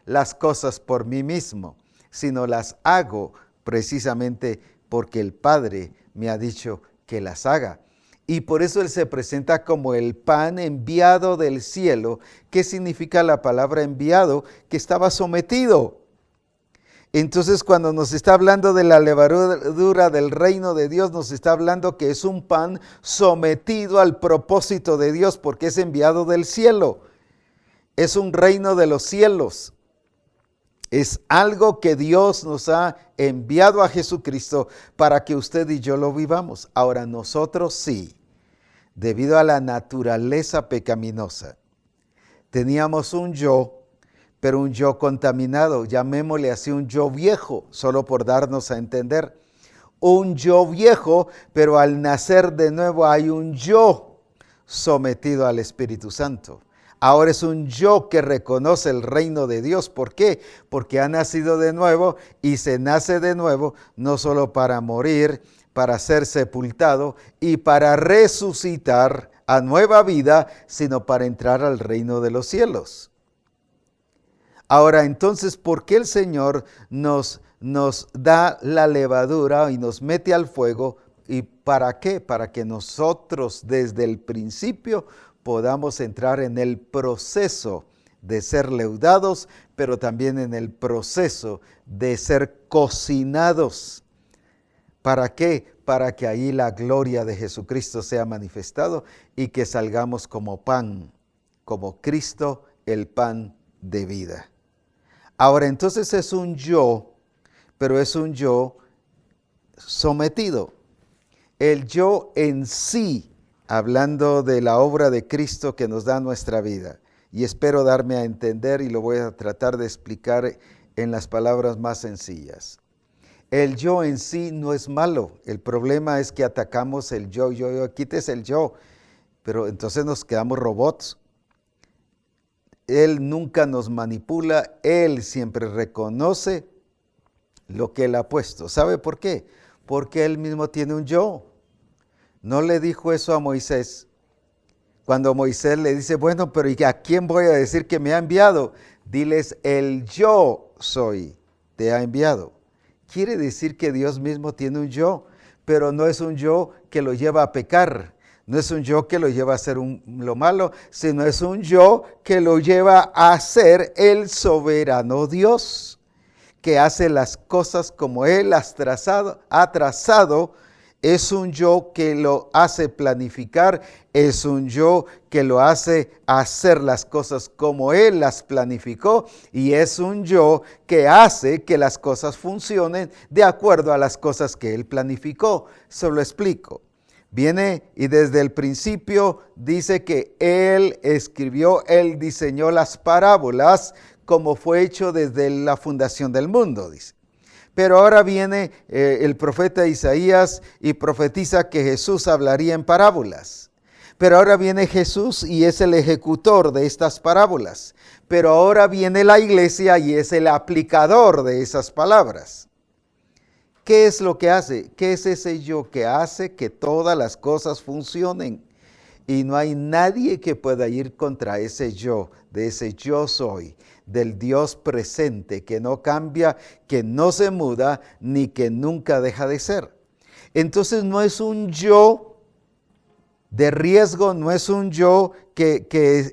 las cosas por mí mismo, sino las hago precisamente porque el Padre me ha dicho que las haga. Y por eso Él se presenta como el pan enviado del cielo. ¿Qué significa la palabra enviado? Que estaba sometido. Entonces, cuando nos está hablando de la levadura del reino de Dios, nos está hablando que es un pan sometido al propósito de Dios, porque es enviado del cielo. Es un reino de los cielos. Es algo que Dios nos ha enviado a Jesucristo para que usted y yo lo vivamos. Ahora nosotros sí, debido a la naturaleza pecaminosa, teníamos un yo, pero un yo contaminado, llamémosle así un yo viejo, solo por darnos a entender. Un yo viejo, pero al nacer de nuevo hay un yo sometido al Espíritu Santo. Ahora es un yo que reconoce el reino de Dios. ¿Por qué? Porque ha nacido de nuevo y se nace de nuevo no solo para morir, para ser sepultado y para resucitar a nueva vida, sino para entrar al reino de los cielos. Ahora, entonces, ¿por qué el Señor nos da la levadura y nos mete al fuego? ¿Y para qué? Para que nosotros desde el principio podamos entrar en el proceso de ser leudados, pero también en el proceso de ser cocinados. ¿Para qué? Para que ahí la gloria de Jesucristo sea manifestado y que salgamos como pan, como Cristo, el pan de vida. Ahora, entonces es un yo, pero es un yo sometido. El yo en sí, hablando de la obra de Cristo que nos da nuestra vida. Y espero darme a entender y lo voy a tratar de explicar en las palabras más sencillas. El yo en sí no es malo. El problema es que atacamos el yo, quites el yo. Pero entonces nos quedamos robots. Él nunca nos manipula. Él siempre reconoce lo que Él ha puesto. ¿Sabe por qué? Porque Él mismo tiene un yo. No le dijo eso a Moisés. Cuando Moisés le dice, bueno, pero ¿y a quién voy a decir que me ha enviado? Diles, el yo soy, te ha enviado. Quiere decir que Dios mismo tiene un yo, pero no es un yo que lo lleva a pecar. No es un yo que lo lleva a hacer lo malo, sino es un yo que lo lleva a ser el soberano Dios, que hace las cosas como Él ha trazado. Es un yo que lo hace planificar, es un yo que lo hace hacer las cosas como Él las planificó y es un yo que hace que las cosas funcionen de acuerdo a las cosas que Él planificó. Se lo explico. Viene y desde el principio dice que Él escribió, Él diseñó las parábolas como fue hecho desde la fundación del mundo, dice. Pero ahora viene el profeta Isaías y profetiza que Jesús hablaría en parábolas. Pero ahora viene Jesús y es el ejecutor de estas parábolas. Pero ahora viene la iglesia y es el aplicador de esas palabras. ¿Qué es lo que hace? ¿Qué es ese yo que hace que todas las cosas funcionen? Y no hay nadie que pueda ir contra ese yo, de ese yo soy, del Dios presente, que no cambia, que no se muda, ni que nunca deja de ser. Entonces no es un yo de riesgo, no es un yo que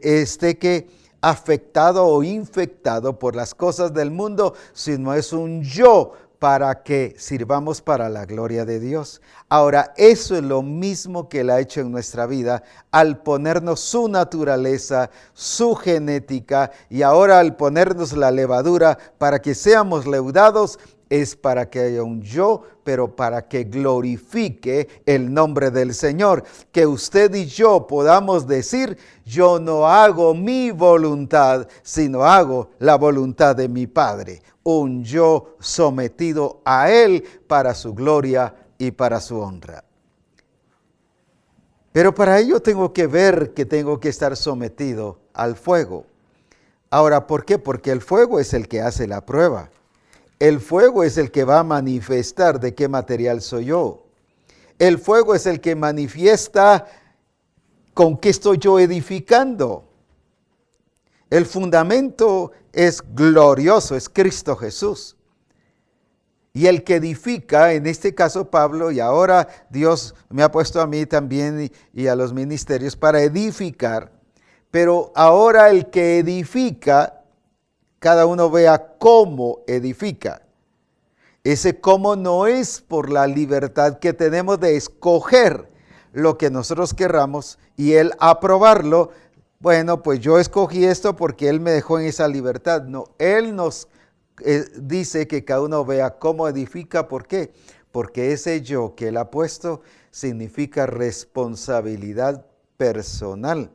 esté afectado o infectado por las cosas del mundo, sino es un yo para que sirvamos para la gloria de Dios. Ahora, eso es lo mismo que Él ha hecho en nuestra vida al ponernos su naturaleza, su genética, y ahora al ponernos la levadura para que seamos leudados, es para que haya un yo, pero para que glorifique el nombre del Señor. Que usted y yo podamos decir, yo no hago mi voluntad, sino hago la voluntad de mi Padre. Un yo sometido a Él para su gloria y para su honra. Pero para ello tengo que ver que tengo que estar sometido al fuego. Ahora, ¿por qué? Porque el fuego es el que hace la prueba. El fuego es el que va a manifestar de qué material soy yo. El fuego es el que manifiesta con qué estoy yo edificando. El fundamento es glorioso, es Cristo Jesús. Y el que edifica, en este caso Pablo, y ahora Dios me ha puesto a mí también y a los ministerios para edificar, pero ahora el que edifica, cada uno vea cómo edifica. Ese cómo no es por la libertad que tenemos de escoger lo que nosotros querramos y Él aprobarlo. Bueno, pues yo escogí esto porque Él me dejó en esa libertad. No, Él nos dice que cada uno vea cómo edifica. ¿Por qué? Porque ese yo que Él ha puesto significa responsabilidad personal,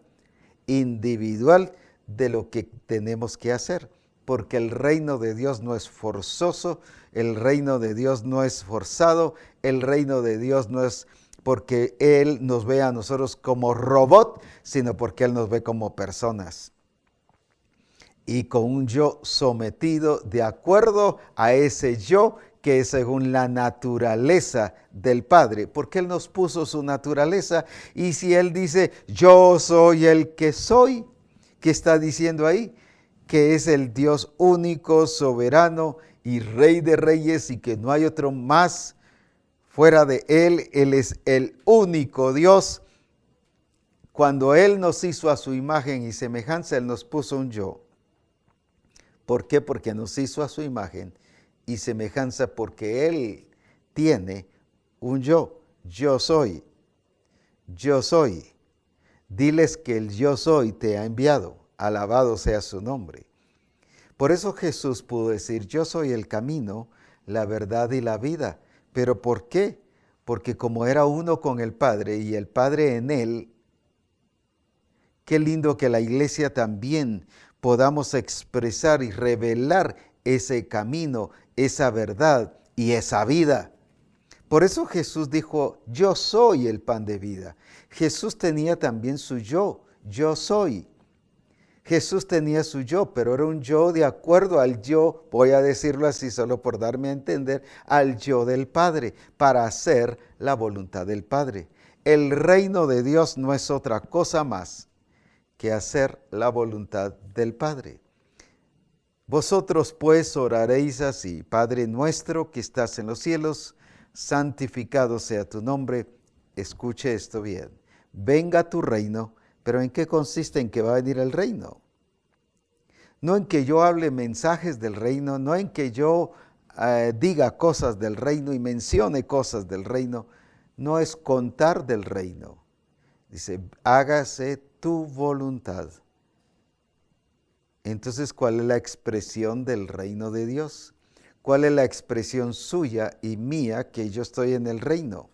individual de lo que tenemos que hacer. Porque el reino de Dios no es forzoso, el reino de Dios no es forzado, el reino de Dios no es porque Él nos ve a nosotros como robot, sino porque Él nos ve como personas. Y con un yo sometido de acuerdo a ese yo que es según la naturaleza del Padre, porque Él nos puso su naturaleza. Y si Él dice, yo soy el que soy, ¿qué está diciendo ahí? Que es el Dios único, soberano y Rey de reyes y que no hay otro más fuera de Él. Él es el único Dios. Cuando Él nos hizo a su imagen y semejanza, Él nos puso un yo. ¿Por qué? Porque nos hizo a su imagen y semejanza, porque Él tiene un yo. Yo soy. Yo soy. Diles que el yo soy te ha enviado. Alabado sea su nombre. Por eso Jesús pudo decir, yo soy el camino, la verdad y la vida. ¿Pero por qué? Porque como era uno con el Padre y el Padre en Él, qué lindo que la iglesia también podamos expresar y revelar ese camino, esa verdad y esa vida. Por eso Jesús dijo, yo soy el pan de vida. Jesús tenía también su yo soy. Jesús tenía su yo, pero era un yo de acuerdo al yo, voy a decirlo así solo por darme a entender, al yo del Padre, para hacer la voluntad del Padre. El reino de Dios no es otra cosa más que hacer la voluntad del Padre. Vosotros pues oraréis así, Padre nuestro que estás en los cielos, santificado sea tu nombre. Escuche esto bien. Venga tu reino. ¿Pero en qué consiste en que va a venir el reino? No en que yo hable mensajes del reino, no en que yo diga cosas del reino y mencione cosas del reino, no es contar del reino. Dice, hágase tu voluntad. Entonces, ¿cuál es la expresión del reino de Dios? ¿Cuál es la expresión suya y mía que yo estoy en el reino?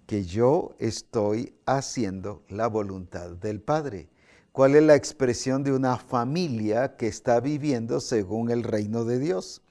Que yo estoy haciendo la voluntad del Padre. ¿Cuál es la expresión de una familia que está viviendo según el reino de Dios?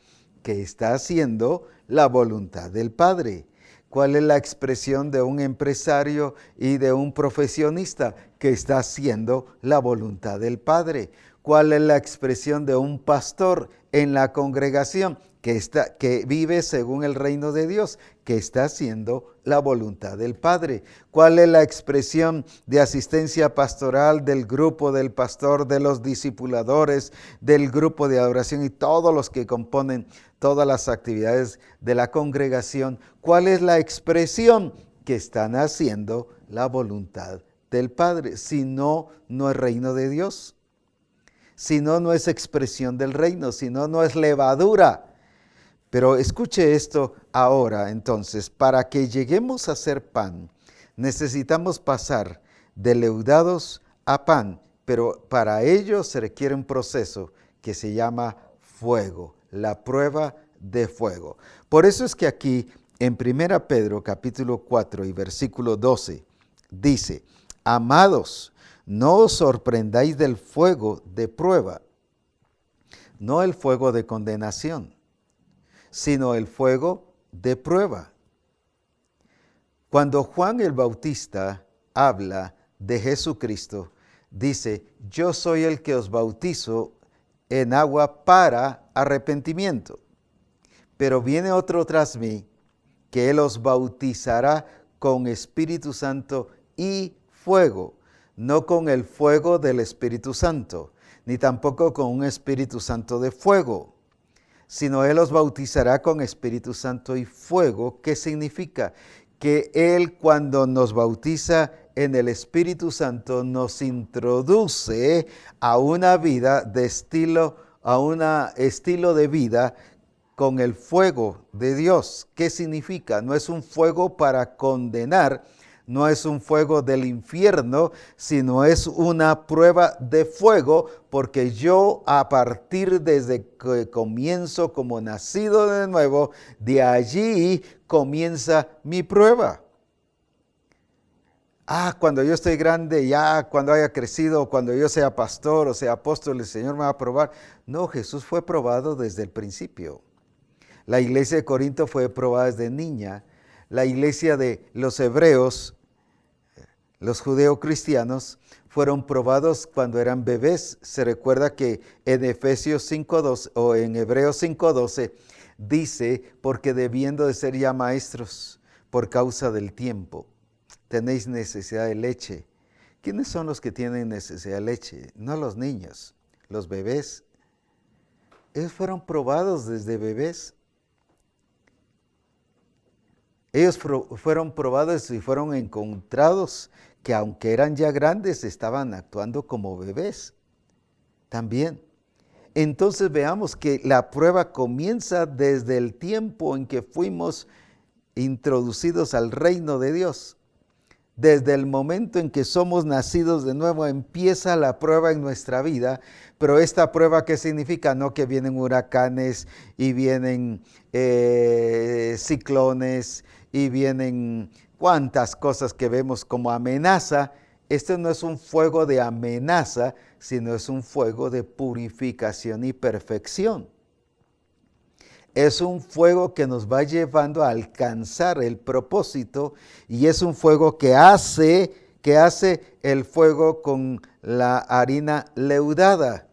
Que está haciendo la voluntad del Padre. ¿Cuál es la expresión de un empresario y de un profesionista que está haciendo la voluntad del Padre? ¿Cuál es la expresión de un pastor en la congregación que vive según el reino de Dios, que está haciendo la voluntad del Padre? ¿Cuál es la expresión de asistencia pastoral del grupo del pastor, de los discipuladores, del grupo de adoración y todos los que componen todas las actividades de la congregación? ¿Cuál es la expresión que están haciendo la voluntad del Padre. Si no, no es reino de Dios. Si no, no es expresión del reino. Si no, no es levadura. Pero escuche esto ahora, entonces, para que lleguemos a ser pan, necesitamos pasar de leudados a pan, pero para ello se requiere un proceso que se llama fuego, la prueba de fuego. Por eso es que aquí en 1 Pedro capítulo 4 y versículo 12 dice, amados, no os sorprendáis del fuego de prueba, no el fuego de condenación, sino el fuego de prueba. Cuando Juan el Bautista habla de Jesucristo, dice, yo soy el que os bautizo en agua para arrepentimiento, pero viene otro tras mí, que él os bautizará con Espíritu Santo y fuego, no con el fuego del Espíritu Santo, ni tampoco con un Espíritu Santo de fuego, sino él os bautizará con Espíritu Santo y fuego. ¿Qué significa? Que él, cuando nos bautiza en el Espíritu Santo, nos introduce a una vida de estilo, a un estilo de vida con el fuego de Dios. ¿Qué significa? No es un fuego para condenar, no es un fuego del infierno, sino es una prueba de fuego, porque yo a partir desde que comienzo como nacido de nuevo, de allí comienza mi prueba. Cuando yo estoy grande, ya cuando haya crecido, cuando yo sea pastor o sea apóstol, el Señor me va a probar. No, Jesús fue probado desde el principio. La iglesia de Corinto fue probada desde niña. La iglesia de los hebreos, los judeocristianos, fueron probados cuando eran bebés. Se recuerda que en Efesios 5:12 o en Hebreos 5:12 dice, porque debiendo de ser ya maestros por causa del tiempo, tenéis necesidad de leche. ¿Quiénes son los que tienen necesidad de leche? No los niños, los bebés. Ellos fueron probados desde bebés. Ellos fueron probados y fueron encontrados que aunque eran ya grandes, estaban actuando como bebés también. Entonces veamos que la prueba comienza desde el tiempo en que fuimos introducidos al reino de Dios. Desde el momento en que somos nacidos de nuevo, empieza la prueba en nuestra vida. Pero esta prueba, ¿qué significa? No que vienen huracanes y vienen ciclones y vienen cuantas cosas que vemos como amenaza. Este no es un fuego de amenaza, sino es un fuego de purificación y perfección. Es un fuego que nos va llevando a alcanzar el propósito, y es un fuego que hace el fuego con la harina leudada,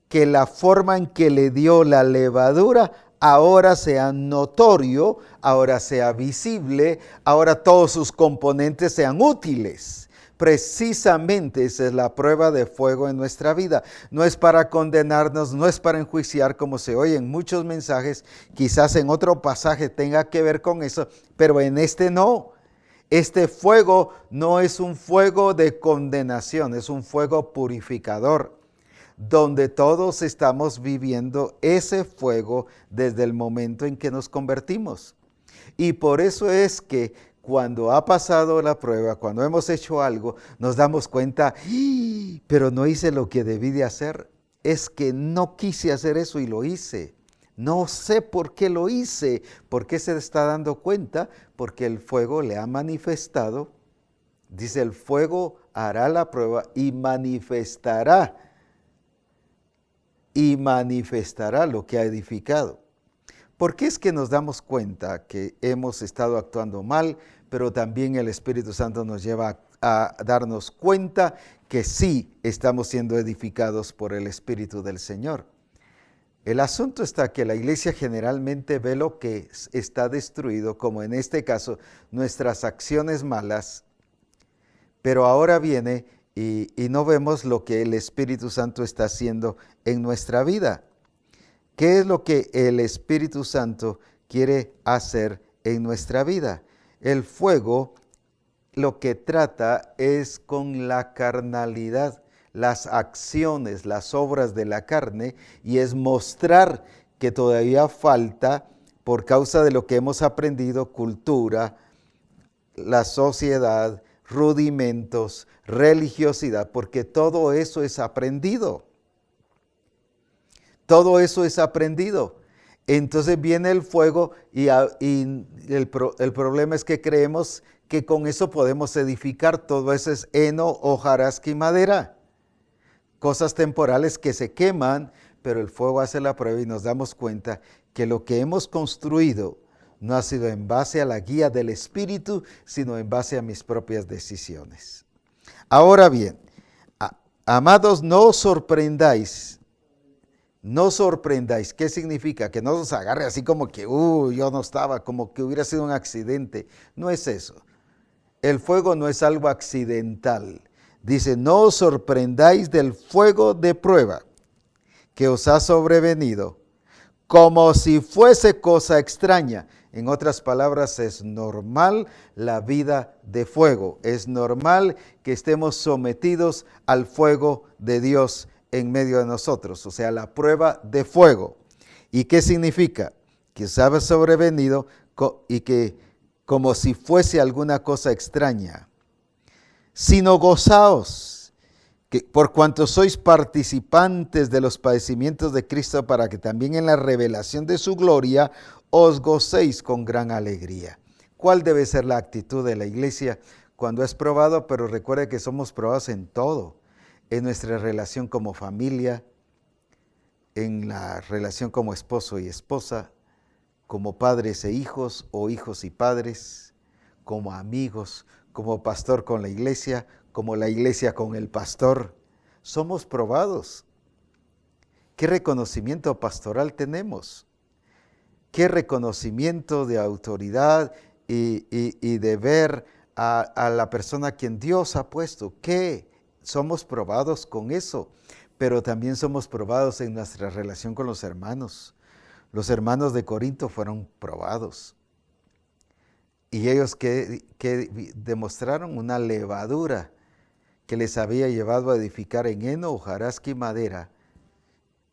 que la forma en que le dio la levadura ahora sea notorio, ahora sea visible, ahora todos sus componentes sean útiles. Precisamente esa es la prueba de fuego en nuestra vida. No es para condenarnos, no es para enjuiciar, como se oye en muchos mensajes. Quizás en otro pasaje tenga que ver con eso, pero en este no. Este fuego no es un fuego de condenación, es un fuego purificador, donde todos estamos viviendo ese fuego desde el momento en que nos convertimos. Y por eso es que cuando ha pasado la prueba, cuando hemos hecho algo, nos damos cuenta, pero no hice lo que debí de hacer. Es que no quise hacer eso y lo hice. No sé por qué lo hice. ¿Por qué se está dando cuenta? Porque el fuego le ha manifestado. Dice, el fuego hará la prueba y manifestará lo que ha edificado. ¿Por qué es que nos damos cuenta que hemos estado actuando mal, pero también el Espíritu Santo nos lleva a darnos cuenta que sí estamos siendo edificados por el Espíritu del Señor? El asunto está que la iglesia generalmente ve lo que está destruido, como en este caso nuestras acciones malas, pero ahora viene y no vemos lo que el Espíritu Santo está haciendo en nuestra vida. ¿Qué es lo que el Espíritu Santo quiere hacer en nuestra vida? El fuego lo que trata es con la carnalidad, las acciones, las obras de la carne, y es mostrar que todavía falta, por causa de lo que hemos aprendido, cultura, la sociedad, rudimentos, religiosidad, porque todo eso es aprendido. Todo eso es aprendido. Entonces viene el fuego y el problema es que creemos que con eso podemos edificar. Todo eso es heno, hojarasca y madera. Cosas temporales que se queman, pero el fuego hace la prueba y nos damos cuenta que lo que hemos construido no ha sido en base a la guía del Espíritu, sino en base a mis propias decisiones. Ahora bien, amados, no os sorprendáis. No sorprendáis. ¿Qué significa? Que no os agarre así como que, yo no estaba, como que hubiera sido un accidente. No es eso. El fuego no es algo accidental. Dice, no os sorprendáis del fuego de prueba que os ha sobrevenido, como si fuese cosa extraña. En otras palabras, es normal la vida de fuego. Es normal que estemos sometidos al fuego de Dios en medio de nosotros, o sea, la prueba de fuego. ¿Y qué significa? Que os ha sobrevenido y que como si fuese alguna cosa extraña, sino gozaos, que por cuanto sois participantes de los padecimientos de Cristo, para que también en la revelación de su gloria os gocéis con gran alegría. ¿Cuál debe ser la actitud de la iglesia cuando es probado? Pero recuerde que somos probados en todo. En nuestra relación como familia, en la relación como esposo y esposa, como padres e hijos o hijos y padres, como amigos, como pastor con la iglesia, como la iglesia con el pastor. Somos probados. ¿Qué reconocimiento pastoral tenemos? ¿Qué reconocimiento de autoridad y de ver a la persona a quien Dios ha puesto? ¿Qué? Somos probados con eso, pero también somos probados en nuestra relación con los hermanos. Los hermanos de Corinto fueron probados. Y ellos que demostraron una levadura que les había llevado a edificar en heno, hojarasca y madera.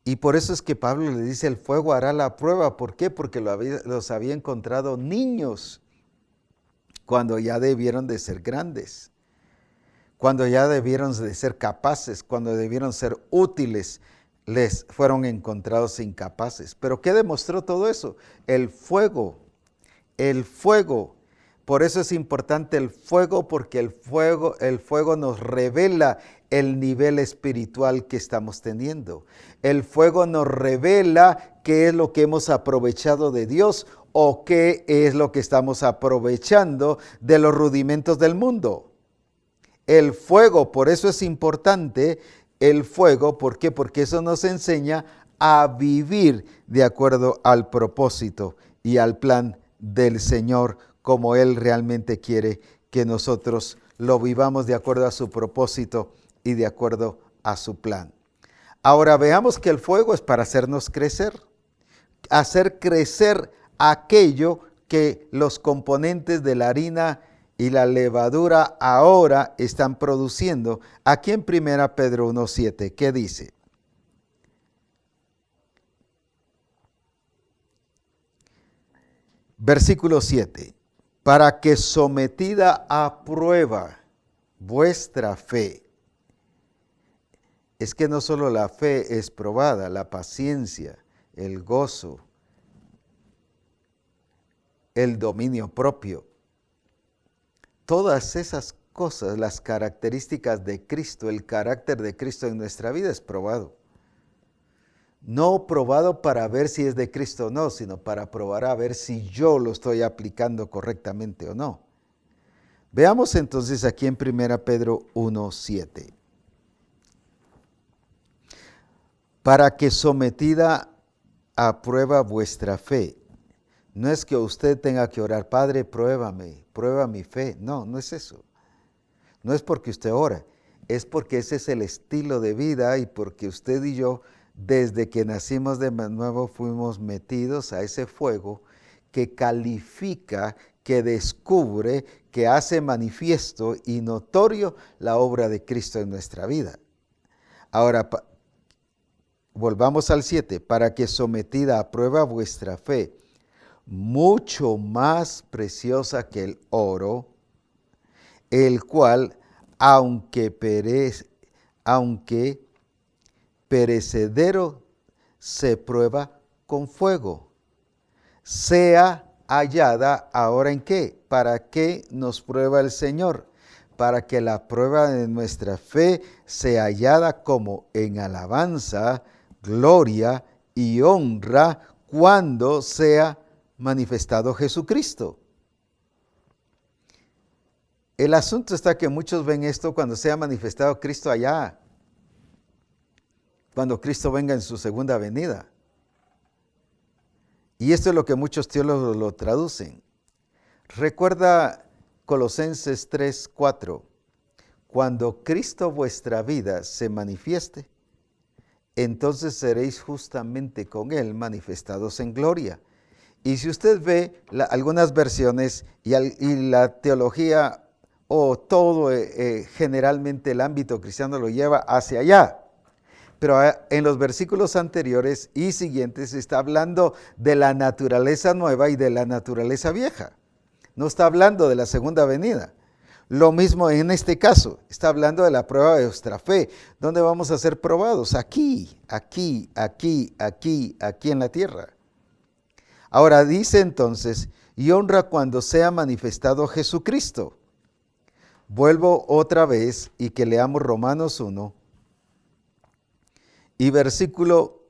Y por eso es que Pablo le dice, el fuego hará la prueba. ¿Por qué? Porque los había encontrado niños cuando ya debieron de ser grandes, cuando ya debieron de ser capaces, cuando debieron ser útiles, les fueron encontrados incapaces. ¿Pero qué demostró todo eso? El fuego. Por eso es importante el fuego, porque el fuego nos revela el nivel espiritual que estamos teniendo. El fuego nos revela qué es lo que hemos aprovechado de Dios o qué es lo que estamos aprovechando de los rudimentos del mundo. El fuego, por eso es importante el fuego. ¿Por qué? Porque eso nos enseña a vivir de acuerdo al propósito y al plan del Señor, como Él realmente quiere que nosotros lo vivamos de acuerdo a su propósito y de acuerdo a su plan. Ahora veamos que el fuego es para hacernos crecer, hacer crecer aquello que los componentes de la harina y la levadura ahora están produciendo. Aquí en 1 Pedro 1:7, ¿qué dice? Versículo 7. Para que sometida a prueba vuestra fe. Es que no solo la fe es probada, la paciencia, el gozo, el dominio propio. Todas esas cosas, las características de Cristo, el carácter de Cristo en nuestra vida es probado. No probado para ver si es de Cristo o no, sino para probar a ver si yo lo estoy aplicando correctamente o no. Veamos entonces aquí en 1 Pedro 1:7. Para que sometida a prueba vuestra fe. No es que usted tenga que orar, Padre, pruébame, prueba mi fe. No, no es eso. No es porque usted ora, es porque ese es el estilo de vida y porque usted y yo, desde que nacimos de nuevo, fuimos metidos a ese fuego que califica que descubre, que hace manifiesto y notorio la obra de Cristo en nuestra vida. Ahora, volvamos al 7, para que sometida a prueba vuestra fe, mucho más preciosa que el oro, el cual, aunque perecedero, se prueba con fuego, sea hallada. ¿Ahora en qué? ¿Para qué nos prueba el Señor? Para que la prueba de nuestra fe sea hallada como en alabanza, gloria y honra cuando sea manifestado Jesucristo. El asunto está que muchos ven esto cuando sea manifestado Cristo allá, cuando Cristo venga en su segunda venida. Y esto es lo que muchos teólogos lo traducen. Recuerda Colosenses 3:4, cuando Cristo vuestra vida se manifieste, entonces seréis justamente con Él manifestados en gloria. Y si usted ve algunas versiones y la teología o todo, generalmente el ámbito cristiano lo lleva hacia allá. Pero en los versículos anteriores y siguientes está hablando de la naturaleza nueva y de la naturaleza vieja. No está hablando de la segunda venida. Lo mismo en este caso, está hablando de la prueba de nuestra fe. ¿Dónde vamos a ser probados? Aquí en la tierra. Ahora dice entonces, y honra cuando sea manifestado Jesucristo. Vuelvo otra vez y que leamos Romanos 1 y versículo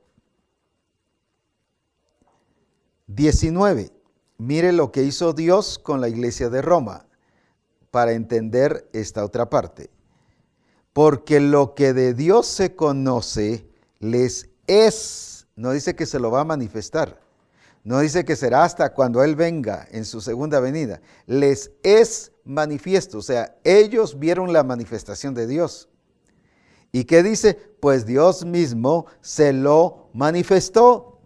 19. Mire lo que hizo Dios con la iglesia de Roma para entender esta otra parte. Porque lo que de Dios se conoce les es, no dice que se lo va a manifestar, no dice que será hasta cuando Él venga en su segunda venida, les es manifiesto, o sea, ellos vieron la manifestación de Dios. ¿Y qué dice? Pues Dios mismo se lo manifestó.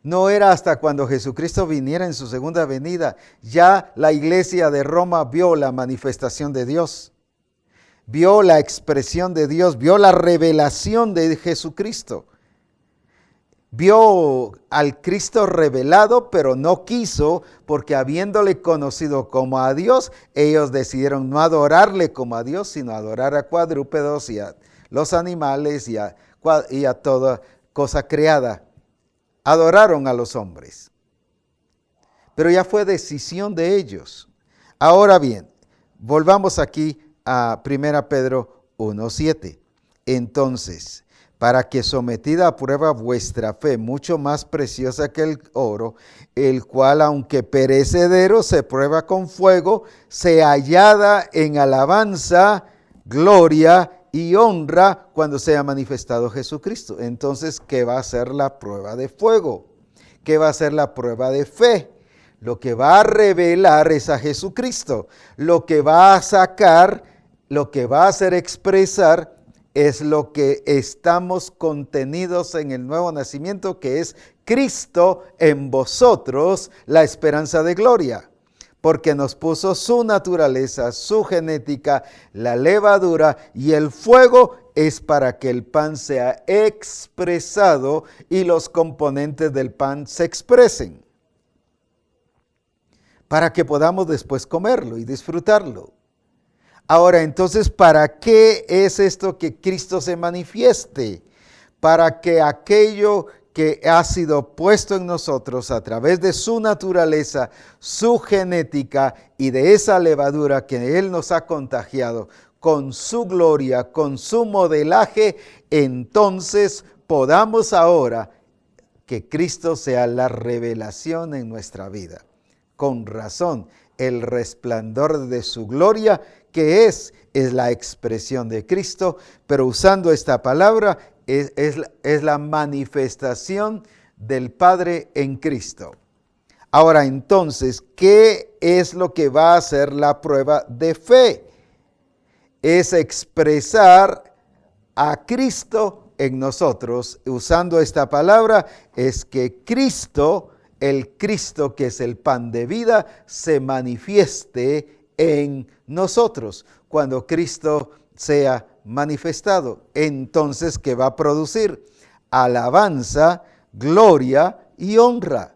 No era hasta cuando Jesucristo viniera en su segunda venida. Ya la iglesia de Roma vio la manifestación de Dios. Vio la expresión de Dios, vio la revelación de Jesucristo. Vio al Cristo revelado, pero no quiso, porque habiéndole conocido como a Dios, ellos decidieron no adorarle como a Dios, sino adorar a cuadrúpedos y a los animales y a toda cosa creada. Adoraron a los hombres. Pero ya fue decisión de ellos. Ahora bien, volvamos aquí a 1 Pedro 1:7. Entonces, para que sometida a prueba vuestra fe, mucho más preciosa que el oro, el cual aunque perecedero se prueba con fuego, sea hallada en alabanza, gloria y honra cuando sea manifestado Jesucristo. Entonces, ¿qué va a ser la prueba de fuego? ¿Qué va a ser la prueba de fe? Lo que va a revelar es a Jesucristo. Lo que va a sacar, lo que va a hacer expresar es lo que estamos contenidos en el nuevo nacimiento, que es Cristo en vosotros, la esperanza de gloria. Porque nos puso su naturaleza, su genética, la levadura, y el fuego es para que el pan sea expresado y los componentes del pan se expresen, para que podamos después comerlo y disfrutarlo. Ahora, entonces, ¿para qué es esto que Cristo se manifieste? Para que aquello que ha sido puesto en nosotros a través de su naturaleza, su genética y de esa levadura que Él nos ha contagiado con su gloria, con su modelaje, entonces podamos ahora que Cristo sea la revelación en nuestra vida. Con razón, el resplandor de su gloria, que es la expresión de Cristo, pero usando esta palabra, es la manifestación del Padre en Cristo. Ahora entonces, ¿qué es lo que va a ser la prueba de fe? Es expresar a Cristo en nosotros. Usando esta palabra, es que Cristo el Cristo, que es el pan de vida, se manifieste en nosotros. Cuando Cristo sea manifestado, entonces, ¿qué va a producir? Alabanza, gloria y honra.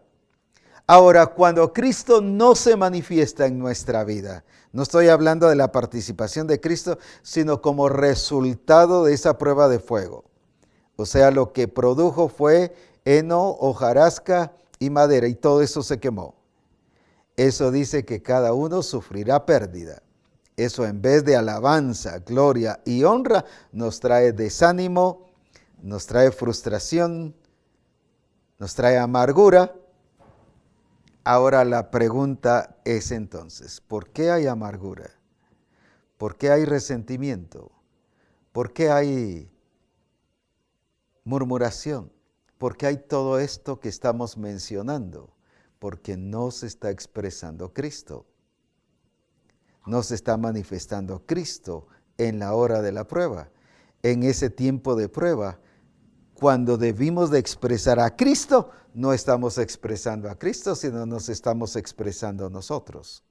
Ahora, cuando Cristo no se manifiesta en nuestra vida, no estoy hablando de la participación de Cristo, sino como resultado de esa prueba de fuego. O sea, lo que produjo fue heno, hojarasca y madera, y todo eso se quemó. Eso dice que cada uno sufrirá pérdida. Eso, en vez de alabanza, gloria y honra, nos trae desánimo, nos trae frustración, nos trae amargura. Ahora la pregunta es entonces, ¿por qué hay amargura? ¿Por qué hay resentimiento? ¿Por qué hay murmuración? ¿Por qué hay todo esto que estamos mencionando? Porque no se está expresando Cristo. No se está manifestando Cristo en la hora de la prueba. En ese tiempo de prueba, cuando debimos de expresar a Cristo, no estamos expresando a Cristo, sino nos estamos expresando nosotros.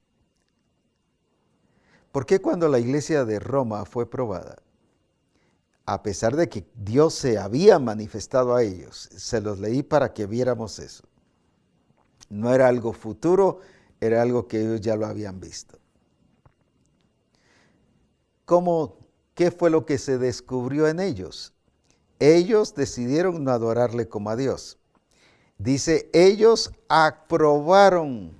¿Por qué cuando la iglesia de Roma fue probada? A pesar de que Dios se había manifestado a ellos, se los leí para que viéramos eso. No era algo futuro, era algo que ellos ya lo habían visto. ¿Qué fue lo que se descubrió en ellos? Ellos decidieron no adorarle como a Dios. Dice, ellos aprobaron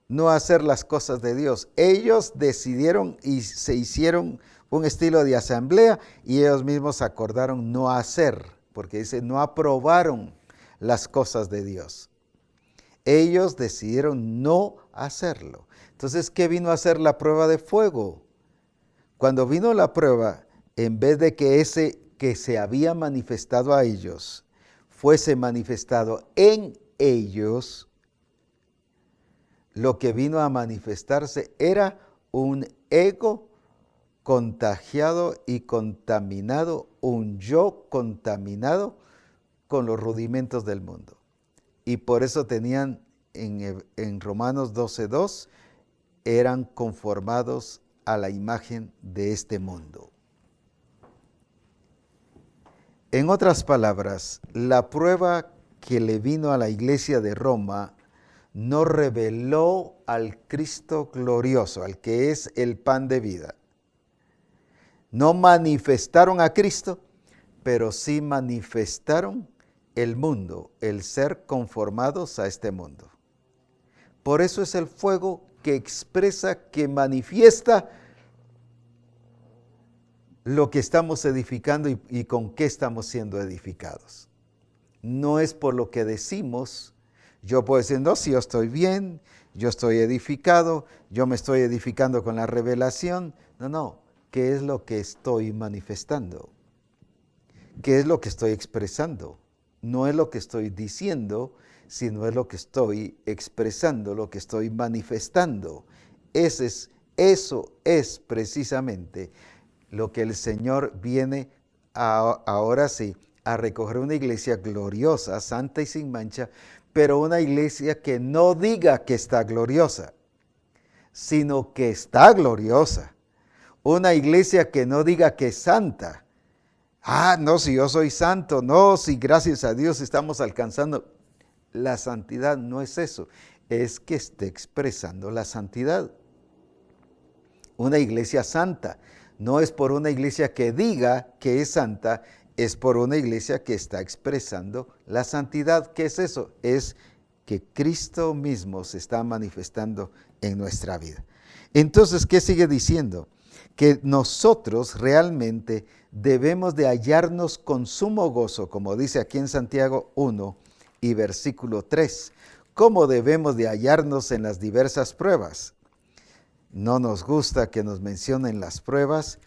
no hacer las cosas de Dios. Ellos decidieron y se hicieron un estilo de asamblea y ellos mismos acordaron no hacer, porque dice, no aprobaron las cosas de Dios. Ellos decidieron no hacerlo. Entonces, ¿qué vino a ser la prueba de fuego? Cuando vino la prueba, en vez de que ese que se había manifestado a ellos fuese manifestado en ellos, lo que vino a manifestarse era un ego contagiado y contaminado, un yo contaminado con los rudimentos del mundo. Y por eso tenían en Romanos 12:2, eran conformados a la imagen de este mundo. En otras palabras, la prueba que le vino a la iglesia de Roma no reveló al Cristo glorioso, al que es el pan de vida. No manifestaron a Cristo, pero sí manifestaron el mundo, el ser conformados a este mundo. Por eso es el fuego que expresa, que manifiesta lo que estamos edificando y con qué estamos siendo edificados. No es por lo que decimos. Yo puedo decir, no, si yo estoy bien, yo estoy edificado, yo me estoy edificando con la revelación. No, ¿qué es lo que estoy manifestando? ¿Qué es lo que estoy expresando? No es lo que estoy diciendo, sino es lo que estoy expresando, lo que estoy manifestando. Eso es precisamente lo que el Señor viene ahora sí a recoger, una iglesia gloriosa, santa y sin mancha, pero una iglesia que no diga que está gloriosa, sino que está gloriosa. Una iglesia que no diga que es santa. No, si yo soy santo, no, si gracias a Dios estamos alcanzando. La santidad no es eso, es que esté expresando la santidad. Una iglesia santa no es por una iglesia que diga que es santa, es por una iglesia que está expresando la santidad. ¿Qué es eso? Es que Cristo mismo se está manifestando en nuestra vida. Entonces, ¿qué sigue diciendo? Que nosotros realmente debemos de hallarnos con sumo gozo, como dice aquí en Santiago 1 y versículo 3. ¿Cómo debemos de hallarnos en las diversas pruebas? No nos gusta que nos mencionen las pruebas,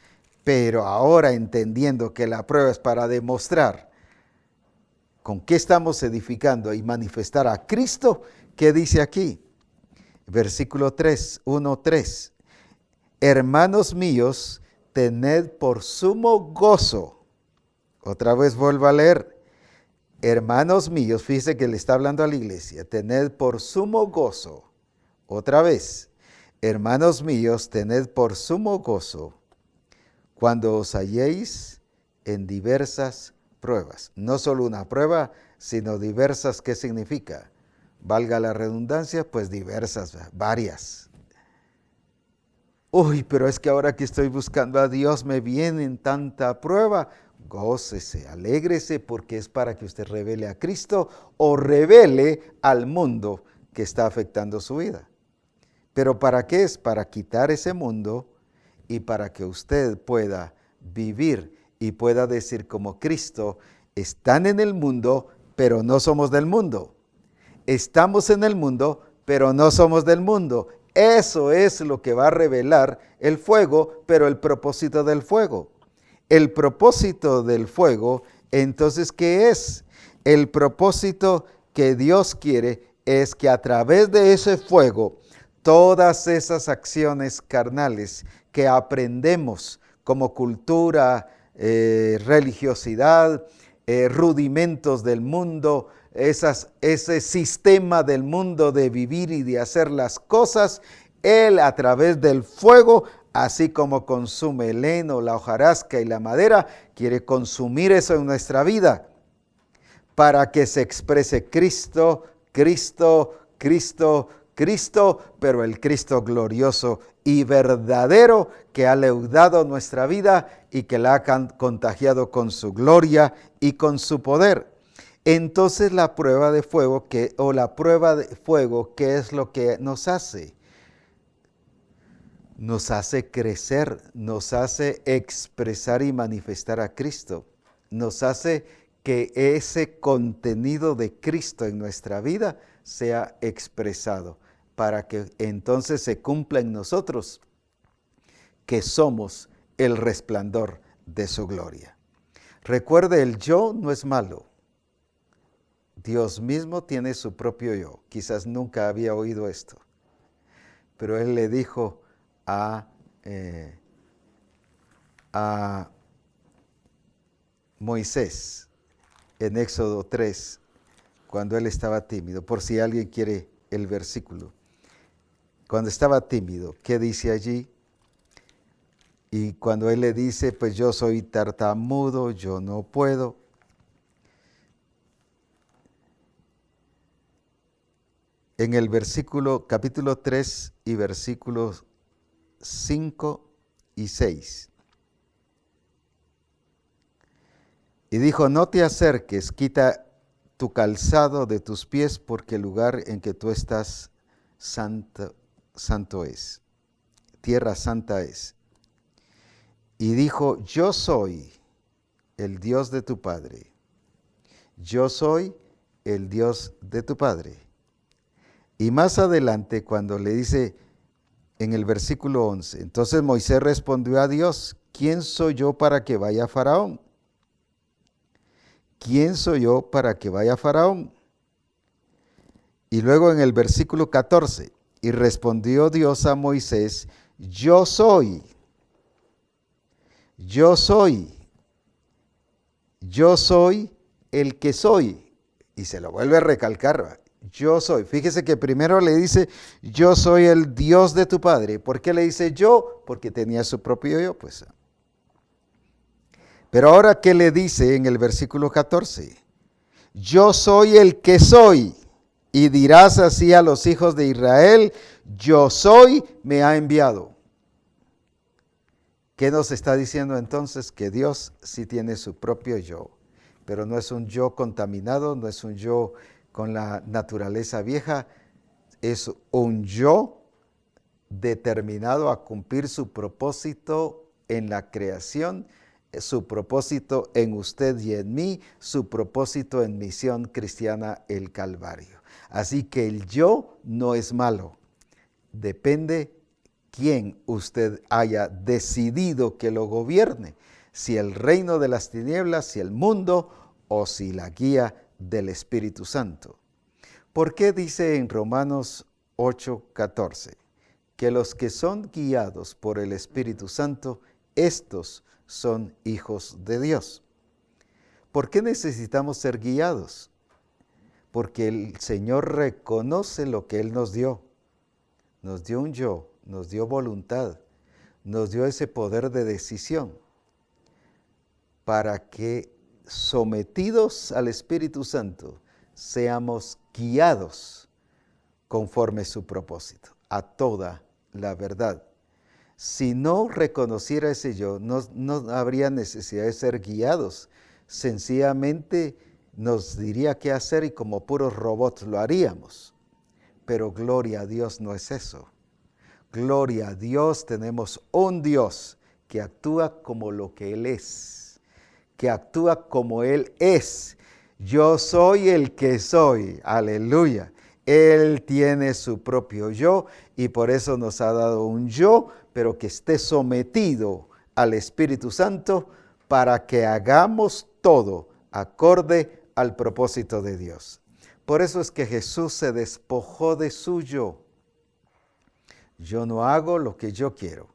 pero ahora entendiendo que la prueba es para demostrar con qué estamos edificando y manifestar a Cristo, ¿qué dice aquí? Versículo 3, 1:3. Hermanos míos, tened por sumo gozo. Otra vez vuelvo a leer. Hermanos míos, fíjese que le está hablando a la iglesia, tened por sumo gozo, otra vez, hermanos míos, tened por sumo gozo cuando os halléis en diversas pruebas. No solo una prueba, sino diversas. ¿Qué significa? Valga la redundancia, pues diversas, varias. Uy, pero es que ahora que estoy buscando a Dios me vienen tanta prueba. Gócese, alégrese, porque es para que usted revele a Cristo o revele al mundo que está afectando su vida. ¿Pero para qué es? Para quitar ese mundo y para que usted pueda vivir y pueda decir como Cristo, están en el mundo, pero no somos del mundo. Estamos en el mundo, pero no somos del mundo. Eso es lo que va a revelar el fuego, pero el propósito del fuego. El propósito del fuego, entonces, ¿qué es? El propósito que Dios quiere es que a través de ese fuego, todas esas acciones carnales que aprendemos como cultura, religiosidad, rudimentos del mundo, ese sistema del mundo de vivir y de hacer las cosas, Él a través del fuego, así como consume el heno, la hojarasca y la madera, quiere consumir eso en nuestra vida para que se exprese Cristo, Cristo, Cristo, Cristo, pero el Cristo glorioso y verdadero que ha leudado nuestra vida y que la ha contagiado con su gloria y con su poder. Entonces la prueba de fuego, ¿qué es lo que nos hace? Nos hace crecer, nos hace expresar y manifestar a Cristo, nos hace que ese contenido de Cristo en nuestra vida sea expresado, para que entonces se cumpla en nosotros que somos el resplandor de su gloria. Recuerde, el yo no es malo. Dios mismo tiene su propio yo. Quizás nunca había oído esto, pero Él le dijo a Moisés en Éxodo 3, cuando él estaba tímido, por si alguien quiere el versículo. Cuando estaba tímido, ¿qué dice allí? Y cuando él le dice, pues yo soy tartamudo, yo no puedo. En el versículo, capítulo 3 y versículos 5 y 6. Y dijo, no te acerques, quita tu calzado de tus pies, porque el lugar en que tú estás santo es, tierra santa es. Y dijo, yo soy el Dios de tu padre, yo soy el Dios de tu padre. Y más adelante, cuando le dice en el versículo 11, entonces Moisés respondió a Dios, ¿quién soy yo para que vaya a Faraón? ¿Quién soy yo para que vaya a Faraón? Y luego en el versículo 14, y respondió Dios a Moisés, yo soy el que soy. Y se lo vuelve a recalcar, yo soy. Fíjese que primero le dice, yo soy el Dios de tu padre. ¿Por qué le dice yo? Porque tenía su propio yo, pues. Pero ahora, ¿qué le dice en el versículo 14? Yo soy el que soy, y dirás así a los hijos de Israel, yo soy, me ha enviado. ¿Qué nos está diciendo entonces? Que Dios sí tiene su propio yo, pero no es un yo contaminado, no es un yo con la naturaleza vieja, es un yo determinado a cumplir su propósito en la creación, su propósito en usted y en mí, su propósito en Misión Cristiana el Calvario. Así que el yo no es malo, depende quién usted haya decidido que lo gobierne, si el reino de las tinieblas, si el mundo o si la guía del Espíritu Santo. ¿Por qué dice en Romanos 8:14 que los que son guiados por el Espíritu Santo, estos son hijos de Dios? ¿Por qué necesitamos ser guiados? Porque el Señor reconoce lo que Él nos dio. Nos dio un yo, nos dio voluntad, nos dio ese poder de decisión para que, sometidos al Espíritu Santo, seamos guiados conforme su propósito, a toda la verdad. Si no reconociera ese yo, no habría necesidad de ser guiados. Sencillamente nos diría qué hacer y como puros robots lo haríamos. Pero gloria a Dios no es eso. Gloria a Dios, tenemos un Dios que actúa como lo que Él es, que actúa como Él es. Yo soy el que soy, aleluya. Él tiene su propio yo y por eso nos ha dado un yo, pero que esté sometido al Espíritu Santo para que hagamos todo acorde al propósito de Dios. Por eso es que Jesús se despojó de su yo. Yo no hago lo que yo quiero.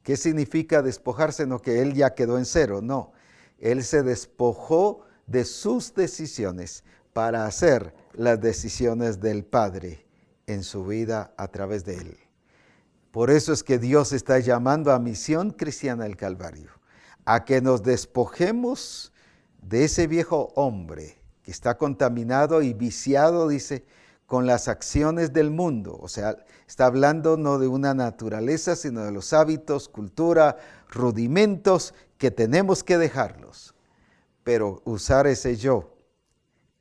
¿Qué significa despojarse? No que Él ya quedó en cero, no. Él se despojó de sus decisiones para hacer las decisiones del Padre en su vida a través de Él. Por eso es que Dios está llamando a Misión Cristiana del Calvario, a que nos despojemos de ese viejo hombre que está contaminado y viciado, dice, con las acciones del mundo. O sea, está hablando no de una naturaleza, sino de los hábitos, cultura, rudimentos que tenemos que dejarlos. Pero usar ese yo,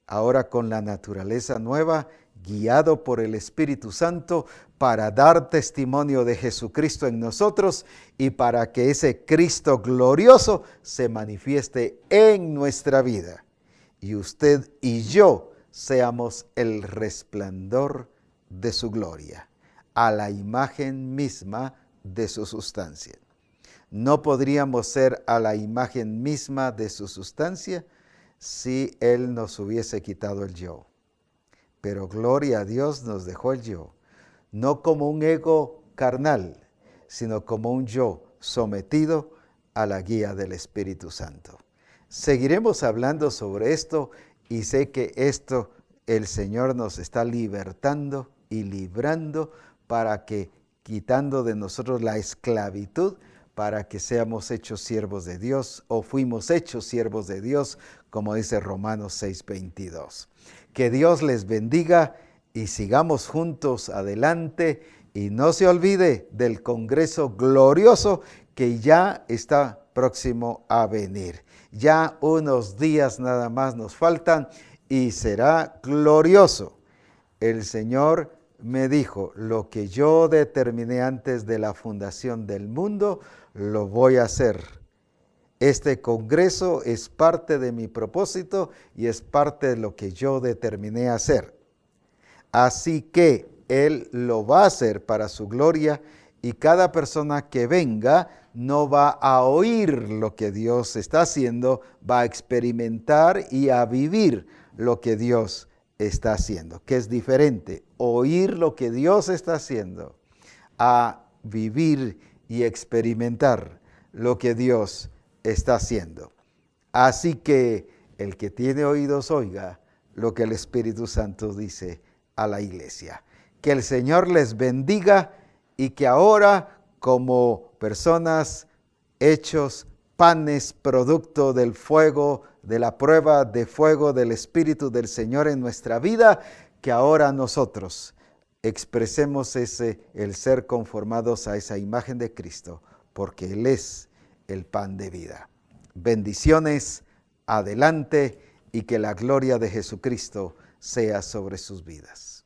ahora con la naturaleza nueva, guiado por el Espíritu Santo, para dar testimonio de Jesucristo en nosotros y para que ese Cristo glorioso se manifieste en nuestra vida. Y usted y yo seamos el resplandor de su gloria, a la imagen misma de su sustancia. No podríamos ser a la imagen misma de su sustancia si Él nos hubiese quitado el yo. Pero gloria a Dios nos dejó el yo, no como un ego carnal, sino como un yo sometido a la guía del Espíritu Santo. Seguiremos hablando sobre esto y sé que esto el Señor nos está libertando y librando para que, quitando de nosotros la esclavitud, para que seamos hechos siervos de Dios o fuimos hechos siervos de Dios, como dice Romanos 6:22. Que Dios les bendiga y sigamos juntos adelante y no se olvide del Congreso glorioso que ya está próximo a venir. Ya unos días nada más nos faltan y será glorioso. El Señor me dijo, lo que yo determiné antes de la fundación del mundo, lo voy a hacer. Este congreso es parte de mi propósito y es parte de lo que yo determiné hacer. Así que Él lo va a hacer para su gloria y cada persona que venga no va a oír lo que Dios está haciendo, va a experimentar y a vivir lo que Dios está haciendo, que es diferente, oír lo que Dios está haciendo, a vivir y experimentar lo que Dios está haciendo. Así que el que tiene oídos oiga lo que el Espíritu Santo dice a la iglesia. Que el Señor les bendiga y que ahora, como personas hechos panes producto del fuego, de la prueba de fuego del Espíritu del Señor en nuestra vida, que ahora nosotros expresemos el ser conformados a esa imagen de Cristo, porque Él es el pan de vida. Bendiciones, adelante, y que la gloria de Jesucristo sea sobre sus vidas.